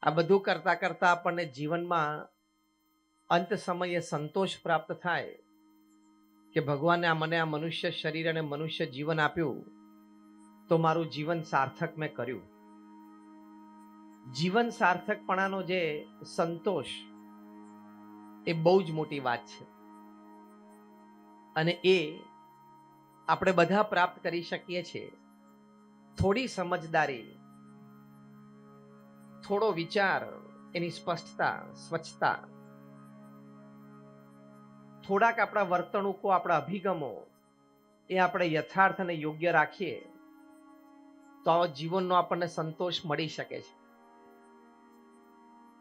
આ બધું કરતા કરતા આપણને જીવનમાં અંત સમયે સંતોષ પ્રાપ્ત થાય કે ભગવાને મને આ મનુષ્ય શરીર અને મનુષ્ય જીવન આપ્યું, તો મારું જીવન સાર્થક મેં કર્યું. જીવન સાર્થકપણાનો જે સંતોષ એ બહુ જ મોટી વાત છે, અને એ આપણે બધા પ્રાપ્ત કરી શકીએ છીએ. થોડી સમજદારી, થોડો વિચાર, એની સ્પષ્ટતા, સ્વચ્છતા, થોડાક આપણા વર્તણૂકો, આપણા અભિગમો એ આપણે યથાર્થ અને યોગ્ય રાખીએ તો જીવનનો આપણને સંતોષ મળી શકે છે.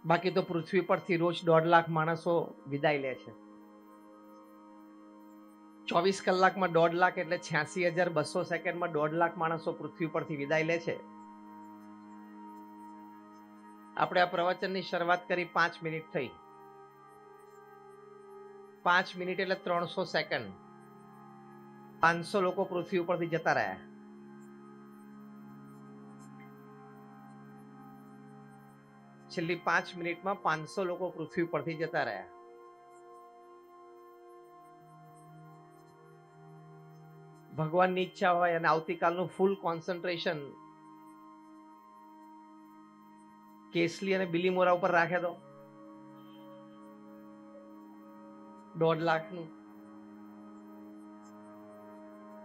બાકી તો પૃથ્વી પરથી રોજ 1.5 લાખ માણસો વિદાય લે છે. 24 કલાકમાં 1.5 લાખ એટલે 86,200 સેકન્ડમાં 1.5 લાખ માણસો પૃથ્વી પરથી વિદાય લે છે. આપણે આ પ્રવચનની શરૂઆત કરી 5 મિનિટ થઈ. 5 મિનિટ એટલે 300 સેકન્ડ. 500 લોકો પૃથ્વી ઉપરથી જતા રહ્યા. છેલ્લી 5 મિનિટમાં 500 લોકો પૃથ્વી પરથી જતા રહ્યા. ભગવાનની ઈચ્છા હોય અને આવતીકાલનું ફૂલ કોન્સન્ટ્રેશન કેસલી અને બિલીમોરા ઉપર રાખે તો 1.5 લાખનું.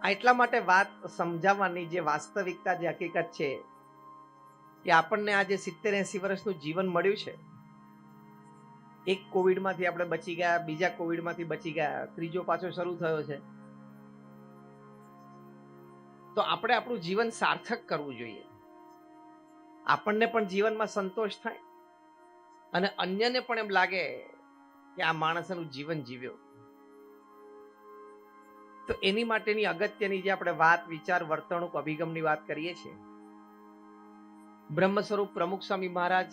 એટલા માટે વાત સમજાવવાની, જે વાસ્તવિકતા, જે હકીકત છે કે આપણને આજે 70-80 વર્ષનું જીવન મળ્યું છે. એક કોવિડમાંથી આપણે બચી ગયા, બીજા કોવિડમાંથી બચી ગયા, ત્રીજો પાછો શરૂ થયો છે. તો આપણે આપણું જીવન સાર્થક કરવું જોઈએ. આપણને પણ જીવનમાં સંતોષ થાય અને અન્યને પણ એમ લાગે કે આ માણસનું જીવન જીવ્યો. તો એની માટેની અગત્યની જે આપણે વાત, વિચાર, વર્તણૂક, અભિગમની વાત કરીએ છીએ. બ્રહ્મ સ્વરૂપ પ્રમુખ સ્વામી મહારાજ,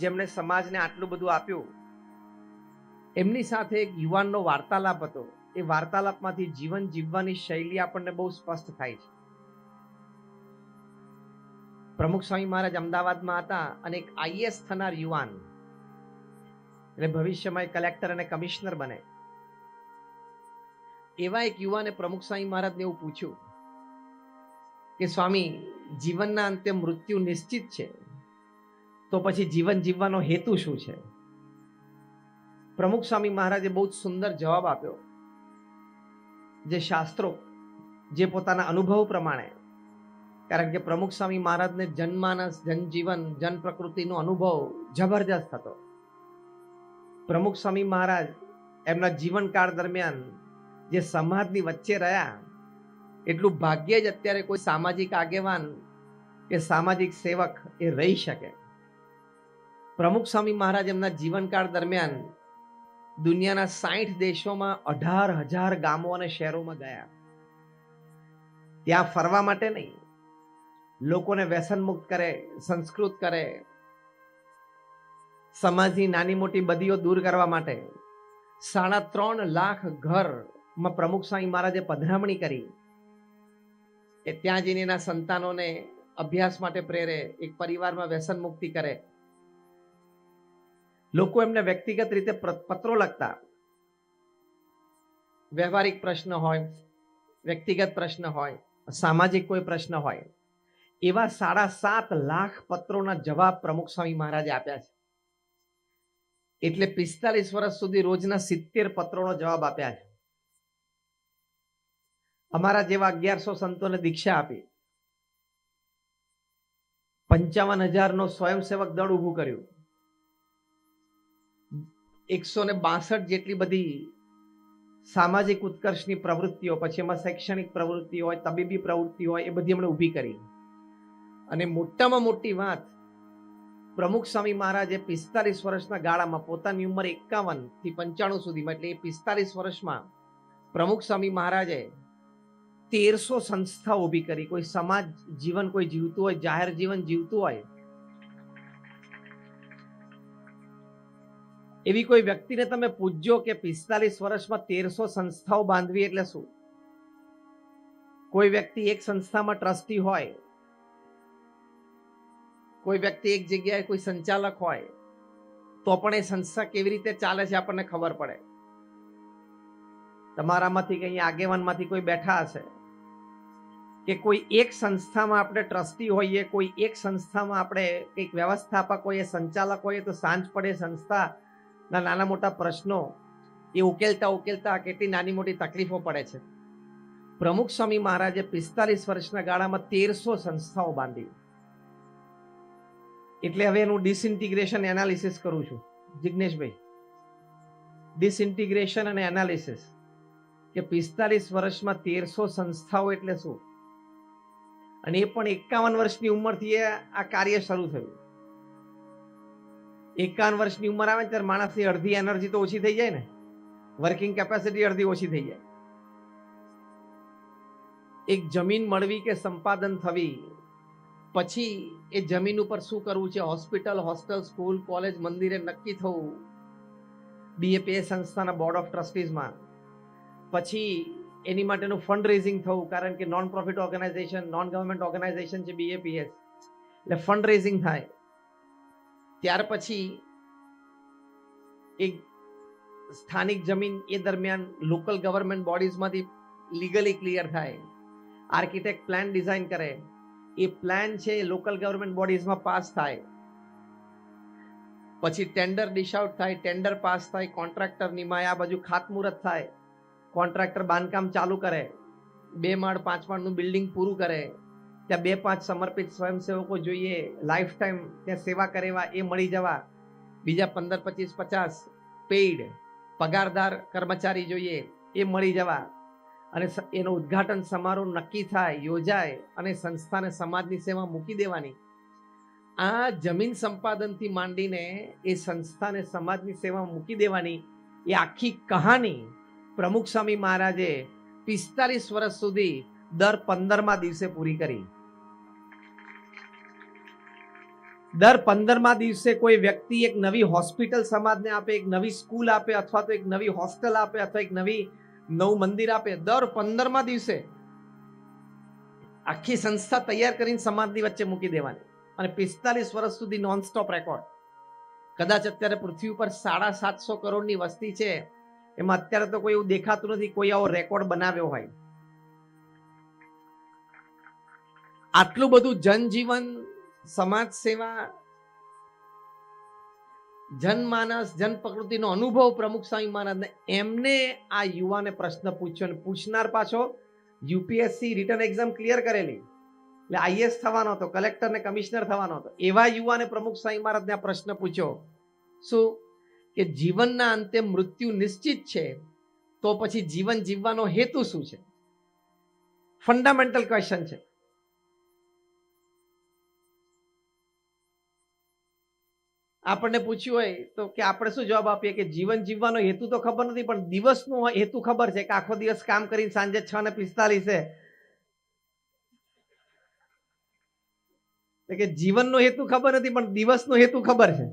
જેમણે સમાજને આટલું બધું આપ્યું, એમની સાથે એક યુવાનનો વાર્તાલાપ હતો. એ વાર્તાલાપમાંથી જીવન જીવવાની શૈલી આપણને બહુ સ્પષ્ટ થાય છે. પ્રમુખ સ્વામી મહારાજ અમદાવાદમાં હતા અને એક આઈએએસ થનાર યુવાન, એટલે ભવિષ્યમાં કલેક્ટર અને કમિશનર બને, એવા એક યુવાને પ્રમુખ સ્વામી મહારાજને એવું પૂછ્યું કે સ્વામી, જીવનના અંતે મૃત્યુ નિશ્ચિત છે, તો પછી જીવન જીવવાનો હેતુ શું છે? પ્રમુખ સ્વામી મહારાજે બહુ જ સુંદર જવાબ આપ્યો, જે શાસ્ત્રો, જે પોતાના અનુભવ પ્રમાણે, કારણ કે પ્રમુખ સ્વામી મહારાજને જનમાનસ, જનજીવન, જન પ્રકૃતિનો અનુભવ જબરજસ્ત હતો. પ્રમુખ સ્વામી મહારાજ એમના જીવનકાળ દરમિયાન જે સમાજની વચ્ચે રહ્યા, એટલું ભાગ્ય જ અત્યારે કોઈ સામાજિક આગેવાન કે સામાજિક સેવક એ રહી શકે. પ્રમુખ સ્વામી મહારાજ એમના જીવનકાળ દરમિયાન દુનિયાના 60 દેશોમાં 18,000 ગામો અને શહેરોમાં ગયા. ત્યાં ફરવા માટે નહીં, લોકોને વ્યસન મુક્ત કરે, સંસ્કૃત કરે, સમાજની નાની મોટી બદીઓ દૂર કરવા માટે 3.5 લાખ ઘરમાં પ્રમુખ સ્વામી મહારાજે પધરામણી કરી. એ ત્યાં જઈને એના સંતાનોને અભ્યાસ માટે પ્રેરે, એક પરિવારમાં વ્યસન મુક્તિ કરે. લોકો એમને વ્યક્તિગત રીતે પત્રો લખતા, વ્યવહારિક પ્રશ્ન હોય, વ્યક્તિગત પ્રશ્ન હોય, સામાજિક કોઈ પ્રશ્ન હોય, એવા 7.5 લાખ પત્રોના જવાબ પ્રમુખ સ્વામી મહારાજે આપ્યા છે. એટલે 45 વર્ષ સુધી રોજના 70 પત્રોનો જવાબ આપ્યા છે. અમારા જેવા 1100 સંતોને દીક્ષા આપી, 55,000નો સ્વયંસેવક દળ ઊભું કર્યું, 162 જેટલી બધી સામાજિક ઉત્કર્ષની પ્રવૃત્તિઓ, પછી એમાં શૈક્ષણિક પ્રવૃત્તિ હોય, તબીબી પ્રવૃત્તિ હોય, એ બધી એમણે ઊભી કરી. અને મોટામાં મોટી વાત, પ્રમુખ સ્વામી મહારાજે 45 વર્ષના ગાળામાં, પોતાની ઉંમર 51 થી 95 સુધીમાં, એટલે એ 45 વર્ષમાં પ્રમુખ સ્વામી મહારાજે 1300 સંસ્થા ઊભી કરી. કોઈ સમાજ જીવન કોઈ જીવતું હોય, જાહેર જીવન જીવતું હોય, એવી કોઈ વ્યક્તિને તમે પૂછજો કે 45 વર્ષમાં 1300 સંસ્થાઓ બાંધવી એટલે શું? કોઈ વ્યક્તિ એક સંસ્થામાં ટ્રસ્ટી હોય, કોઈ વ્યક્તિ એક જગ્યાએ કોઈ સંચાલક હોય તો પણ એ સંસ્થા કેવી રીતે ચાલે છે આપણને ખબર પડે. તમારામાંથી કે અહીંયા આગેવાનમાંથી કોઈ બેઠા હશે કે કોઈ એક સંસ્થામાં આપણે ટ્રસ્ટી હોઈએ, કોઈ એક સંસ્થામાં આપણે કંઈક વ્યવસ્થાપક હોઈએ, સંચાલક હોઈએ, તો સાંજ પડે સંસ્થાના નાના મોટા પ્રશ્નો એ ઉકેલતા કેટલી નાની મોટી તકલીફો પડે છે. પ્રમુખ સ્વામી મહારાજે 45 વર્ષના ગાળામાં 1300 સંસ્થાઓ બાંધી. એટલે હવે એનું ડિસઇન્ટિગ્રેશન એનાલિસિસ કરું છું જિગ્નેશભાઈ. ડિસઇન્ટિગ્રેશન અને એનાલિસિસ કે 45 વર્ષમાં 1300 સંસ્થાઓ એટલે શું, અને એ પણ 51 વર્ષની ઉંમરથી આ કાર્ય શરૂ થયું. 51 વર્ષની ઉંમર આવે ત્યારે માણસની અડધી એનર્જી તો ઓછી થઈ જાય ને, વર્કિંગ કેપેસિટી અડધી ઓછી થઈ જાય. એક જમીન મળવી કે સંપાદન થવી, પછી એ જમીન ઉપર શું કરવું છે, હોસ્પિટલ, હોસ્ટેલ, સ્કૂલ, કોલેજ, મંદિરે નક્કી થવું, બીએપીએ સંસ્થાના બોર્ડ ઓફ ટ્રસ્ટીઝમાં, પછી એની માટેનું ફંડ રેઝિંગ થવું, કારણ કે non profit organisation, non government organisation છે બીએપીએસ, એટલે ફંડ રેઝિંગ થાય. ત્યાર પછી એક સ્થાનિક જમીન એ દરમિયાન લોકલ ગવર્મેન્ટ બોડીઝમાંથી લીગલી ક્લિયર થાય, આર્કિટેક્ટ પ્લાન ડિઝાઇન કરે, એ પ્લાન છે લોકલ ગવર્મેન્ટ બોડીઝમાં પાસ થાય, પછી ટેન્ડર ડિશ આઉટ થાય, ટેન્ડર પાસ થાય, કોન્ટ્રાક્ટર નિમાય, આ બાજુ ખાતમુહૂર્ત થાય, કોન્ટ્રાક્ટર બાંધકામ ચાલુ કરે, 2 માળ 5 માળનું બિલ્ડિંગ પૂરું કરે, ત્યાં 2-5 સમર્પિત સ્વયંસેવકો જોઈએ, લાઈફ ટાઈમ ત્યાં સેવા કરેવા એ મળી જવા, બીજા 15-25-50 પેઇડ પગારદાર કર્મચારી જોઈએ એ મળી જવા, અને એનો ઉદ્ઘાટન સમારોહ નક્કી થાય, યોજાય, અને સંસ્થાને સમાજની સેવા મૂકી દેવાની. આ જમીન સંપાદનથી માંડીને એ સંસ્થાને સમાજની સેવા મૂકી દેવાની એ આખી કહાની પ્રમુખ સ્વામી મહારાજે 45 વર્ષ સુધી દર 15મા દિવસે પૂરી કરી. દર 15મા દિવસે કોઈ વ્યક્તિ એક નવી હોસ્પિટલ સમાજને આપે, એક નવી સ્કૂલ આપે, અથવા તો એક નવી હોસ્ટેલ આપે, અથવા એક નવું મંદિર આપે. દર 15મા દિવસે આખી સંસ્થા તૈયાર કરીને સમાજની વચ્ચે મૂકી દેવાની, અને 45 વર્ષ સુધી નોન સ્ટોપ રેકોર્ડ. કદાચ અત્યારે પૃથ્વી ઉપર 750 કરોડની વસ્તી છે, એમાં અત્યારે તો કોઈ એવું દેખાતું નથી કોઈ આવો રેકોર્ડ બનાવ્યો હોય. આટલું બધું જનજીવન, સમાજ સેવા, જનમાનસ, જન પ્રકૃતિનો અનુભવ પ્રમુખ સ્વામી મહારાજને, એમને આ યુવાને પ્રશ્ન પૂછ્યો, અને પૂછનાર પાછો યુપીએસસી રિટર્ન એક્ઝામ ક્લિયર કરેલી, એટલે આઈએએસ થવાનો હતો, કલેક્ટર ને કમિશનર થવાનો હતો, એવા યુવાને પ્રમુખ સ્વામી મહારાજને આ પ્રશ્ન પૂછ્યો. શું કે જીવનના અંતે મૃત્યુ નિશ્ચિત છે, તો પછી જીવન જીવવાનો હેતુ શું છે? ફંડામેન્ટલ ક્વેશ્ચન છે. આપણને પૂછ્યું હોય તો કે આપણે શું જવાબ આપીએ કે જીવન જીવવાનો હેતુ તો ખબર નથી, પણ દિવસનો હેતુ ખબર છે કે આખો દિવસ કામ કરીને સાંજે 6:45 કે જીવનનો હેતુ ખબર નથી, પણ દિવસનો હેતુ ખબર છે.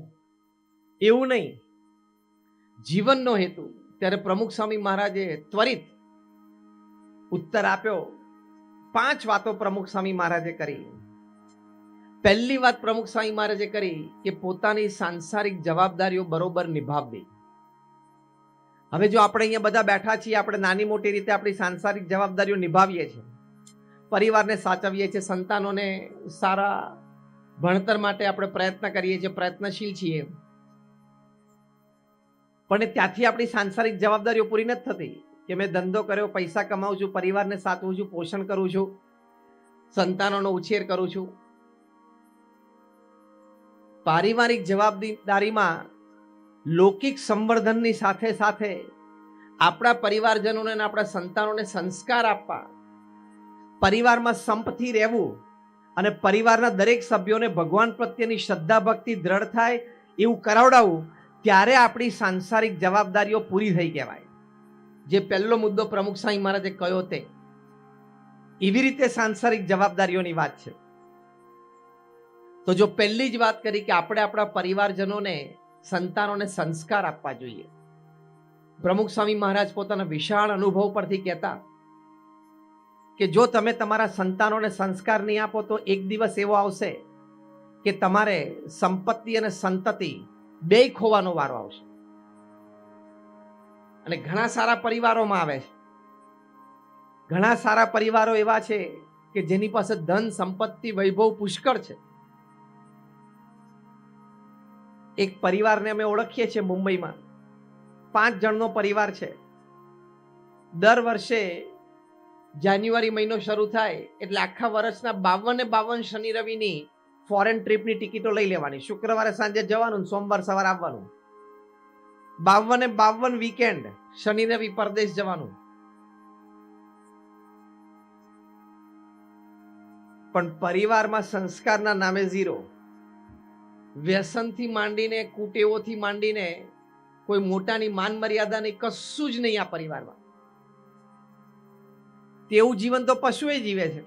એવું નહીં, જીવનનો હેતુ. ત્યારે પ્રમુખ સ્વામી મહારાજે ત્વરિત ઉત્તર આપ્યો. 5 વાતો પ્રમુખ સ્વામી મહારાજે કરી. પહેલી વાત પ્રમુખ સ્વામી મહારાજે કરી કે પોતાની સાંસારિક જવાબદારીઓ બરોબર નિભાવવી. હવે જો આપણે અહીંયા બધા બેઠા છીએ, આપણે નાની મોટી રીતે આપણી સાંસારિક જવાબદારીઓ નિભાવીએ છીએ, પરિવારને સાચવીએ છીએ, સંતાનોને સારા ભણતર માટે આપણે પ્રયત્ન કરીએ છીએ, પ્રયત્નશીલ છીએ, પણ ત્યાંથી આપણી સાંસારિક જવાબદારીઓ પૂરી નથી થતી કે મેં ધંધો કર્યો, પૈસા કમાઉં છું, પરિવારને સાચવું છું, પોષણ કરું છું, સંતાનોનો ઉછેર કરું છું. પારિવારિક જવાબદારીમાં લૌકિક સંવર્ધનની સાથે સાથે આપણા પરિવારજનોને અને આપણા સંતાનોને સંસ્કાર આપવા, પરિવારમાં સંપથી રહેવું, અને પરિવારના દરેક સભ્યોને ભગવાન પ્રત્યેની શ્રદ્ધા ભક્તિ દ્રઢ થાય એવું કરાવડાવવું, ત્યારે આપણી સાંસારિક જવાબદારીઓ પૂરી થઈ કહેવાય. જે પહેલો મુદ્દો પ્રમુખ સ્વામી મહારાજે કહ્યો તે એવી રીતે સાંસારિક જવાબદારીઓની વાત છે. તો જો પહેલી જ વાત કરી કે આપણે આપણા પરિવારજનોને, સંતાનોને સંસ્કાર આપવા જોઈએ. પ્રમુખ સ્વામી મહારાજ પોતાના વિશાળ અનુભવ પરથી કહેતા કે જો તમે તમારા સંતાનોને સંસ્કાર નહીં આપો તો એક દિવસ એવો આવશે કે તમારે સંપત્તિ અને સંતતિ બેય ખોવાનો વારો આવશે. અને ઘણા સારા પરિવારોમાં આવે છે. ઘણા સારા પરિવારો એવા છે કે જેની પાસે ધન સંપત્તિ વૈભવ પુષ્કળ છે. એક પરિવારને અમે ઓળખીએ છીએ મુંબઈમાં. 5 જણનો પરિવાર છે. દર વર્ષે જાન્યુઆરી મહિનો શરૂ થાય એટલે આખા વર્ષના 52 શનિ રવિની ફોરેન ટ્રીપની ટિકિટો લઈ લેવાની. શુક્રવારે સાંજે જવાનું, સોમવાર સવારે આવવાનું. 52 વીકેન્ડ શનિ રવિ પરદેશ જવાનું. પણ પરિવારમાં સંસ્કારના નામે ઝીરો. વ્યસનથી માંડીને, કુટેવોથી માંડીને કોઈ મોટાની માન મર્યાદા નહીં, કશું જ નહીં આ પરિવારમાં. તેવું જીવન તો પશુએ જીવે છે.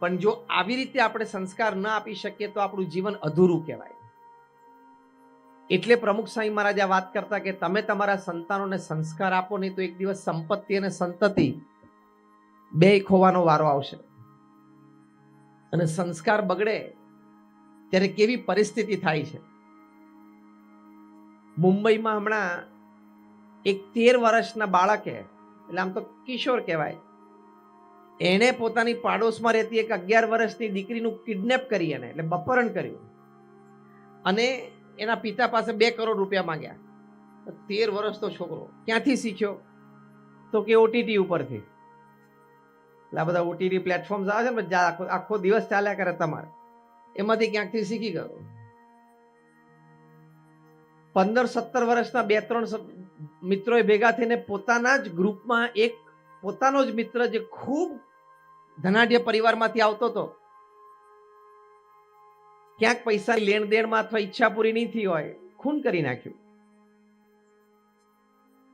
પણ જો આવી રીતે આપણે સંસ્કાર ન આપી શકીએ તો આપણું જીવન અધૂરું કહેવાય. એટલે પ્રમુખ સ્વામી મહારાજ આ વાત કરતા કે તમે તમારા સંતાનોને સંસ્કાર આપો, નહીં તો એક દિવસ સંપત્તિ અને સંતતિ બેય ખોવાનો વારો આવશે. અને સંસ્કાર બગડે ત્યારે કેવી પરિસ્થિતિ થાય છે. મુંબઈમાં હમણાં એક 13 વર્ષના બાળકે, એટલે આમ તો કિશોર કહેવાય, એણે પોતાની પાડોશમાં રહેતી એક 11 વર્ષની દીકરીનું કિડનેપ કરી, એને એટલે બપોરણ કર્યું અને એના પિતા પાસે 2 કરોડ રૂપિયા માંગ્યા. 13 વર્ષનો છોકરો ક્યાંથી શીખ્યો? તો કે ઓટીટી ઉપરથી. આ બધા ઓટીટી પ્લેટફોર્મ્સ આવે છે ને, આખો દિવસ ચાલ્યા કરે તમારે, એમાંથી ક્યાંકથી શીખી ગયો. 15-17 વર્ષના 2-3 મિત્રોએ ભેગા થઈને પોતાના જ ગ્રુપમાં એક પોતાનો જ મિત્ર જે ખૂબ ધનાઢ્ય પરિવારમાંથી આવતો હતો, ક્યાંક પૈસાની લેણ દેણમાં અથવા ઈચ્છા પૂરી નહીં થઈ હોય, ખૂન કરી નાખ્યું.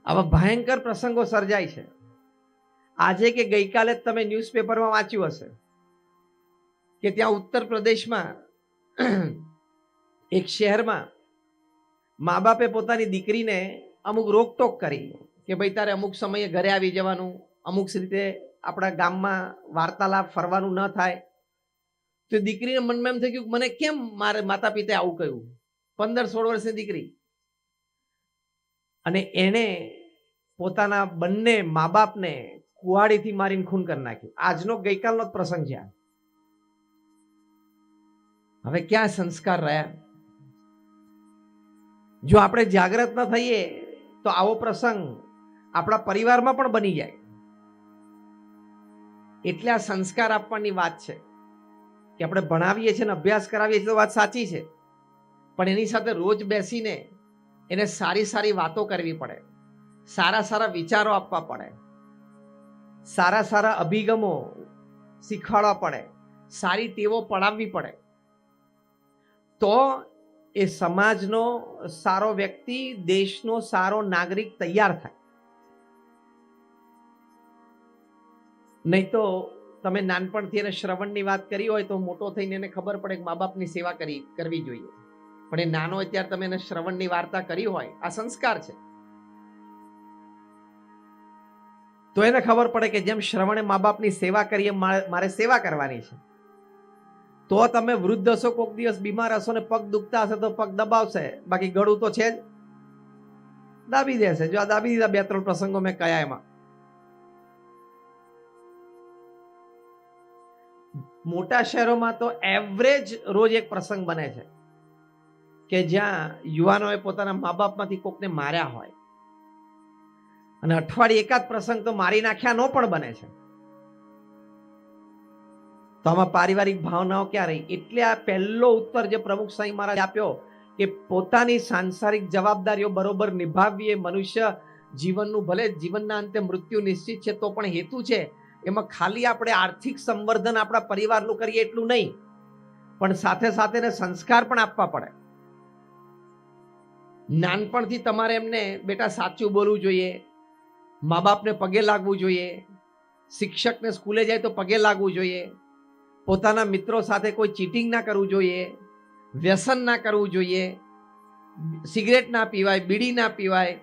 આવા ભયંકર પ્રસંગો સર્જાય છે. આજે કે ગઈકાલે જ તમે ન્યૂઝપેપરમાં વાંચ્યું હશે કે ત્યાં ઉત્તર પ્રદેશમાં એક શહેરમાં મા બાપે પોતાની દીકરીને અમુક રોકટોક કરી કે ભાઈ તારે અમુક સમયે ઘરે આવી જવાનું, અમુક રીતે આપણા ગામમાં વાર્તાલાપ ફરવાનું ન થાય. તો દીકરીને મનમાં એમ થઈ ગયું મને કેમ મારે માતા પિતાએ આવું કહ્યું. 15-16 વર્ષની દીકરી, અને એણે પોતાના બંને મા બાપને કુહાડીથી મારીને ખૂન કરી નાખ્યું. આજનો ગઈકાલનો જ પ્રસંગ છે. હવે ક્યાં સંસ્કાર રહ્યા? જો આપણે જાગૃત ન થઈએ તો આવો પ્રસંગ આપણા પરિવારમાં પણ બની જાય. એટલે આ સંસ્કાર આપવાની વાત છે કે આપણે ભણાવીએ છીએ ને અભ્યાસ કરાવીએ છીએ તો વાત સાચી છે, પણ એની સાથે રોજ બેસીને એને સારી સારી વાતો કરવી પડે, સારા સારા વિચારો આપવા પડે, સારા સારા અભિગમો શીખવાડવા પડે, સારી ટેવો પડાવવી પડે. તો એ સમાજનો સારો વ્યક્તિ, દેશનો સારો નાગરિક તૈયાર થાય. નહીં તો તમે નાનપણથી એને શ્રવણની વાત કરી હોય તો મોટો થઈને એને ખબર પડે કે મા બાપની સેવા કરવી જોઈએ, પણ એ નાનો હોય ત્યારે તમે એને શ્રવણની વાર્તા કરી હોય, આ સંસ્કાર છે, તો એને ખબર પડે કે જેમ શ્રવણે મા બાપની સેવા કરીએ મારે સેવા કરવાની છે. તો તમે વૃદ્ધ હશો, કોઈક દિવસ બીમાર હશો ને પગ દુખતા હશે તો પગ દબાવશે, બાકી ગળું તો છે જ, દાબી દેશે. જો આ દાબી દીધા 2-3 પ્રસંગો મેં કયા એમાં. મોટા શહેરોમાં તો એવરેજ રોજ એક પ્રસંગ બને છે કે જ્યાં યુવાનોએ પોતાના મા બાપમાંથી કોકને માર્યા હોય, અને અઠવાડિયે એકાદ પ્રસંગ તો મારી નાખ્યા નો પણ બને છે. તો આમાં પારિવારિક ભાવનાઓ ક્યાં રહી? એટલે આ પહેલો ઉત્તર જે પ્રમુખ સ્વામી મહારાજ આપ્યો કે પોતાની સાંસારિક જવાબદારીઓ બરોબર નિભાવવી એ મનુષ્ય જીવનનું, ભલે જીવનના અંતે મૃત્યુ નિશ્ચિત છે તો પણ હેતુ છે. એમાં ખાલી આપણે આર્થિક સંવર્ધન આપણા પરિવારનું કરીએ એટલું નહીં, પણ સાથે સાથે સંસ્કાર પણ આપવા પડે. નાનપણથી તમારે એમને બેટા સાચું બોલવું જોઈએ, મા બાપને પગે લાગવું જોઈએ, શિક્ષકને સ્કૂલે જાય તો પગે લાગવું જોઈએ, પોતાના મિત્રો સાથે કોઈ ચીટિંગ ના કરવું જોઈએ, વ્યસન ના કરવું જોઈએ, સિગરેટ ના પીવાય, બીડી ના પીવાય,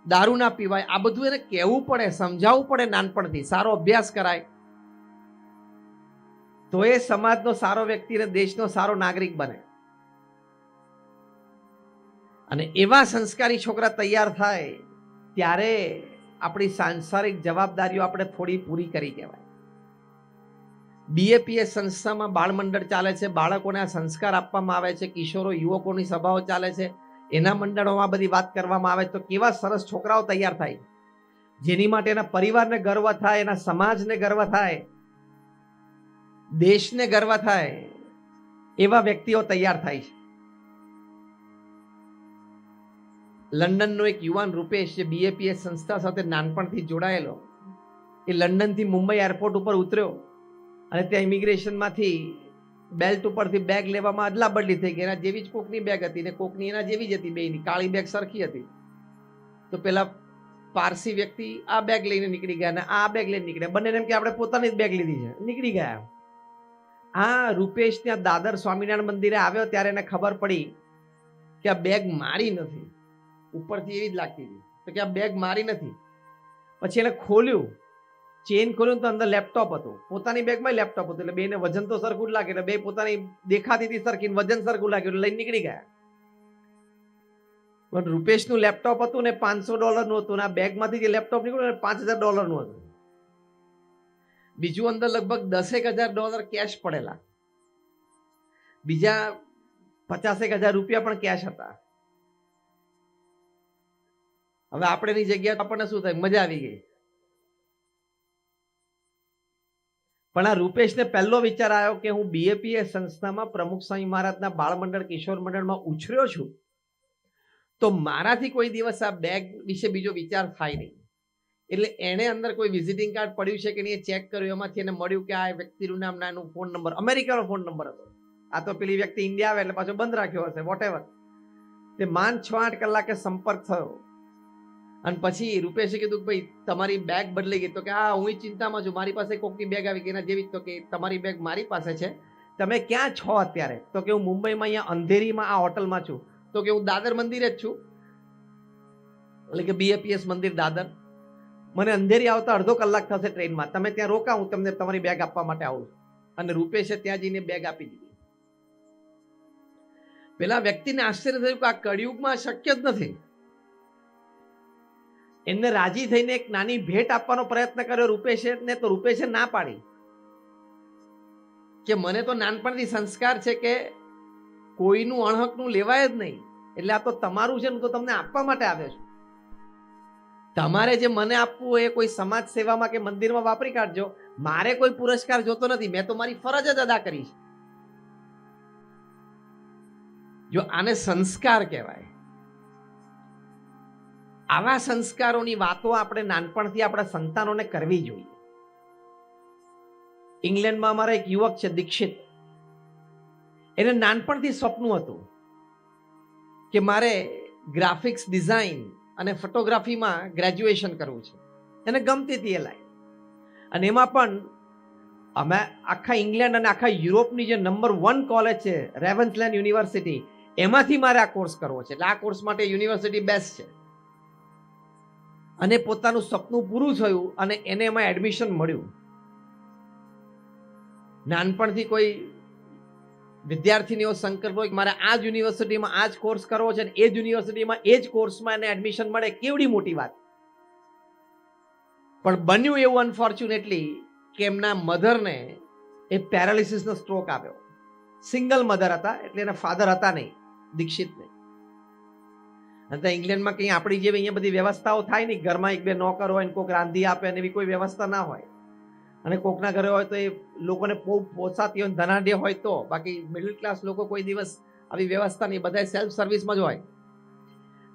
દારૂ ના પીવાય. આ બધું એને કહેવું પડે, સમજાવવું પડે નાનપણથી. સારો અભ્યાસ કરાય તો એ સમાજનો સારો વ્યક્તિ અને દેશનો સારો નાગરિક બને. અને એવા સંસ્કારી છોકરા તૈયાર થાય ત્યારે આપણી સાંસારિક જવાબદારીઓ આપણે થોડી પૂરી કરી કહેવાય. બીએપીએસ સંસ્થામાં બાળ મંડળ ચાલે છે, બાળકોને આ સંસ્કાર આપવામાં આવે છે, કિશોરો યુવકોની સભાઓ ચાલે છે, એના મંડળોમાં બધી વાત કરવામાં આવે તો કેવા સરસ છોકરાઓ તૈયાર થાય, જેની માટે એના પરિવારને ગર્વ થાય, એના સમાજને ગર્વ થાય, દેશને ગર્વ થાય, એવા વ્યક્તિઓ તૈયાર થાય છે. લંડનનો એક યુવાન રૂપેશ જે બીએપીએસ સંસ્થા સાથે નાનપણથી જોડાયેલો, એ લંડનથી મુંબઈ એરપોર્ટ ઉપર ઉતર્યો અને ત્યાં ઇમિગ્રેશનમાંથી બેલ્ટ ઉપરથી બેગ લેવામાં અદલા બદલી થઈ ગઈ. એના જેવી જ કોકની બેગ હતી ને કોકની એના જેવી જ હતી, બેયની કાળી બેગ સરખી હતી. તો પેલા પારસી વ્યક્તિ આ બેગ લઈને નીકળી ગયા અને આ બેગ લઈને નીકળ્યા, બંને એમ કે આપણે પોતાની જ બેગ લીધી છે, નીકળી ગયા. આ રૂપેશ ત્યાં દાદર સ્વામિનારાયણ મંદિરે આવ્યો ત્યારે એને ખબર પડી કે આ બેગ મારી નથી, ઉપરથી એવી જ લાગતી હતી, તો કે આ બેગ મારી નથી. પછી એને ખોલ્યું, ચેન ખોલ્યું તો અંદર લેપટોપ હતું, પોતાની બેગમાં લેપટોપ હતું, એટલે બેને વજન તો સરખું જ લાગે, એટલે બે પોતાની દેખાતી હતી સરખી, વજન સરખું લાગ્યું એટલે લઈને નીકળી ગયા. પણ રૂપેશનું લેપટોપ હતું ને $500 હતું, ને આ બેગમાંથી જે લેપટોપ નીકળ્યું $5000 હતું. બીજું અંદર લગભગ $10,000 કેશ પડેલા, બીજા $50,000 પણ કેશ હતા. હવે આપણેની જગ્યા આપણને શું થાય, મજા આવી ગઈ. પણ આ રૂપેશને પહેલો વિચાર આવ્યો કે હું બીએપીએસ સંસ્થામાં પ્રમુખ સ્વામી મહારાજના બાળ મંડળ કિશોર મંડળમાં ઉછર્યો છું, તો મારાથી કોઈ દિવસ આ બેગ વિશે બીજો વિચાર થાય નહીં. એટલે એણે અંદર કોઈ વિઝિટિંગ કાર્ડ પડ્યું છે કે નહીં ચેક કર્યું, એમાંથી એને મળ્યું કે આ વ્યક્તિનું નામ, નાનું ફોન નંબર, અમેરિકાનો ફોન નંબર હતો. આ તો પેલી વ્યક્તિ ઇન્ડિયા આવે એટલે પાછો બંધ રાખ્યો હશે, વોટેવર. તે માંડ 6-8 કલાકે સંપર્ક થયો અને પછી રૂપેશે કીધું કે ભાઈ તમારી બેગ બદલાઈ ગઈ. તો કે હા હું ચિંતામાં છું, મારી પાસે કોકની બેગ આવી ગઈ એના જેવી. તો કે તમારી બેગ મારી પાસે છે, તમે ક્યાં છો અત્યારે? તો કે હું મુંબઈમાં અહીંયા અંધેરીમાં આ હોટલમાં છું. તો કે હું દાદર મંદિરે જ છું, એટલે કે બીએપીએસ મંદિર દાદર. મને અંધેરી આવતા અડધો કલાક થશે ટ્રેનમાં, તમે ત્યાં રોકા, હું તમને તમારી બેગ આપવા માટે આવું છું. અને રૂપેશે ત્યાં જઈને બેગ આપી દીધી. પેલા વ્યક્તિને આશ્ચર્ય થયું કે આ કળિયુગમાં શક્ય જ નથી. એમને રાજી થઈને એક નાની ભેટ આપવાનો પ્રયત્ન કર્યો રૂપેશે ને, તો રૂપેશે ના પાડી કે મને તો નાનપણથી સંસ્કાર છે કે કોઈનું અણહકનું લેવાય જ નહીં, એટલે આ તો તમારું છે ને, તો તમને આપવા માટે આવ્યો છું. તમારે જે મને આપવું એ કોઈ સમાજ સેવામાં કે મંદિરમાં વાપરી કાઢજો, મારે કોઈ પુરસ્કાર જોતો નથી, મેં તો મારી ફરજ જ અદા કરી છે. જો આને સંસ્કાર કહેવાય. આવા સંસ્કારોની વાતો આપણે નાનપણથી આપણા સંતાનોને કરવી જોઈએ. ઇંગ્લેન્ડમાં અમારા એક યુવક છે દીક્ષિત, એને નાનપણથી સપનું હતું કે મારે ગ્રાફિક્સ ડિઝાઇન અને ફોટોગ્રાફીમાં ગ્રેજ્યુએશન કરવું છે. એને ગમતી હતી એ લાઈન. અને એમાં પણ અમે આખા ઇંગ્લેન્ડ અને આખા યુરોપની જે નંબર 1 કોલેજ છે રેવન્સલેન્ડ યુનિવર્સિટી, એમાંથી મારે આ કોર્સ કરવો છે. એટલે આ કોર્સ માટે યુનિવર્સિટી બેસ્ટ છે. અને પોતાનું સપનું પૂરું થયું અને એને એમાં એડમિશન મળ્યું. નાનપણથી કોઈ વિદ્યાર્થીનીઓ સંકલ્પ હોય કે મારે આ જ યુનિવર્સિટીમાં આ જ કોર્સ કરવો છે, એ જ યુનિવર્સિટીમાં એ જ કોર્સમાં એને એડમિશન મળે, કેવડી મોટી વાત. પણ બન્યું એવું અનફોર્ચ્યુનેટલી કે એમના મધરને એ પેરાલિસિસનો સ્ટ્રોક આવ્યો. સિંગલ મધર હતા, એટલે એના ફાધર હતા નહીં, દીક્ષિતને. અને ઇંગ્લેન્ડમાં કંઈ આપણી જેવી અહીંયા બધી વ્યવસ્થાઓ થાય નહીં, ઘરમાં 1-2 નોકર હોય ને કોઈક રાંધી આપે ને એવી કોઈ વ્યવસ્થા ના હોય. અને કોકના ઘરે હોય તો એ લોકોને બહુ પોસાતી હોય, ધનાઢ્ય હોય તો, બાકી મિડલ ક્લાસ લોકો કોઈ દિવસ આવી વ્યવસ્થા નહીં, બધા સેલ્ફ સર્વિસમાં જ હોય.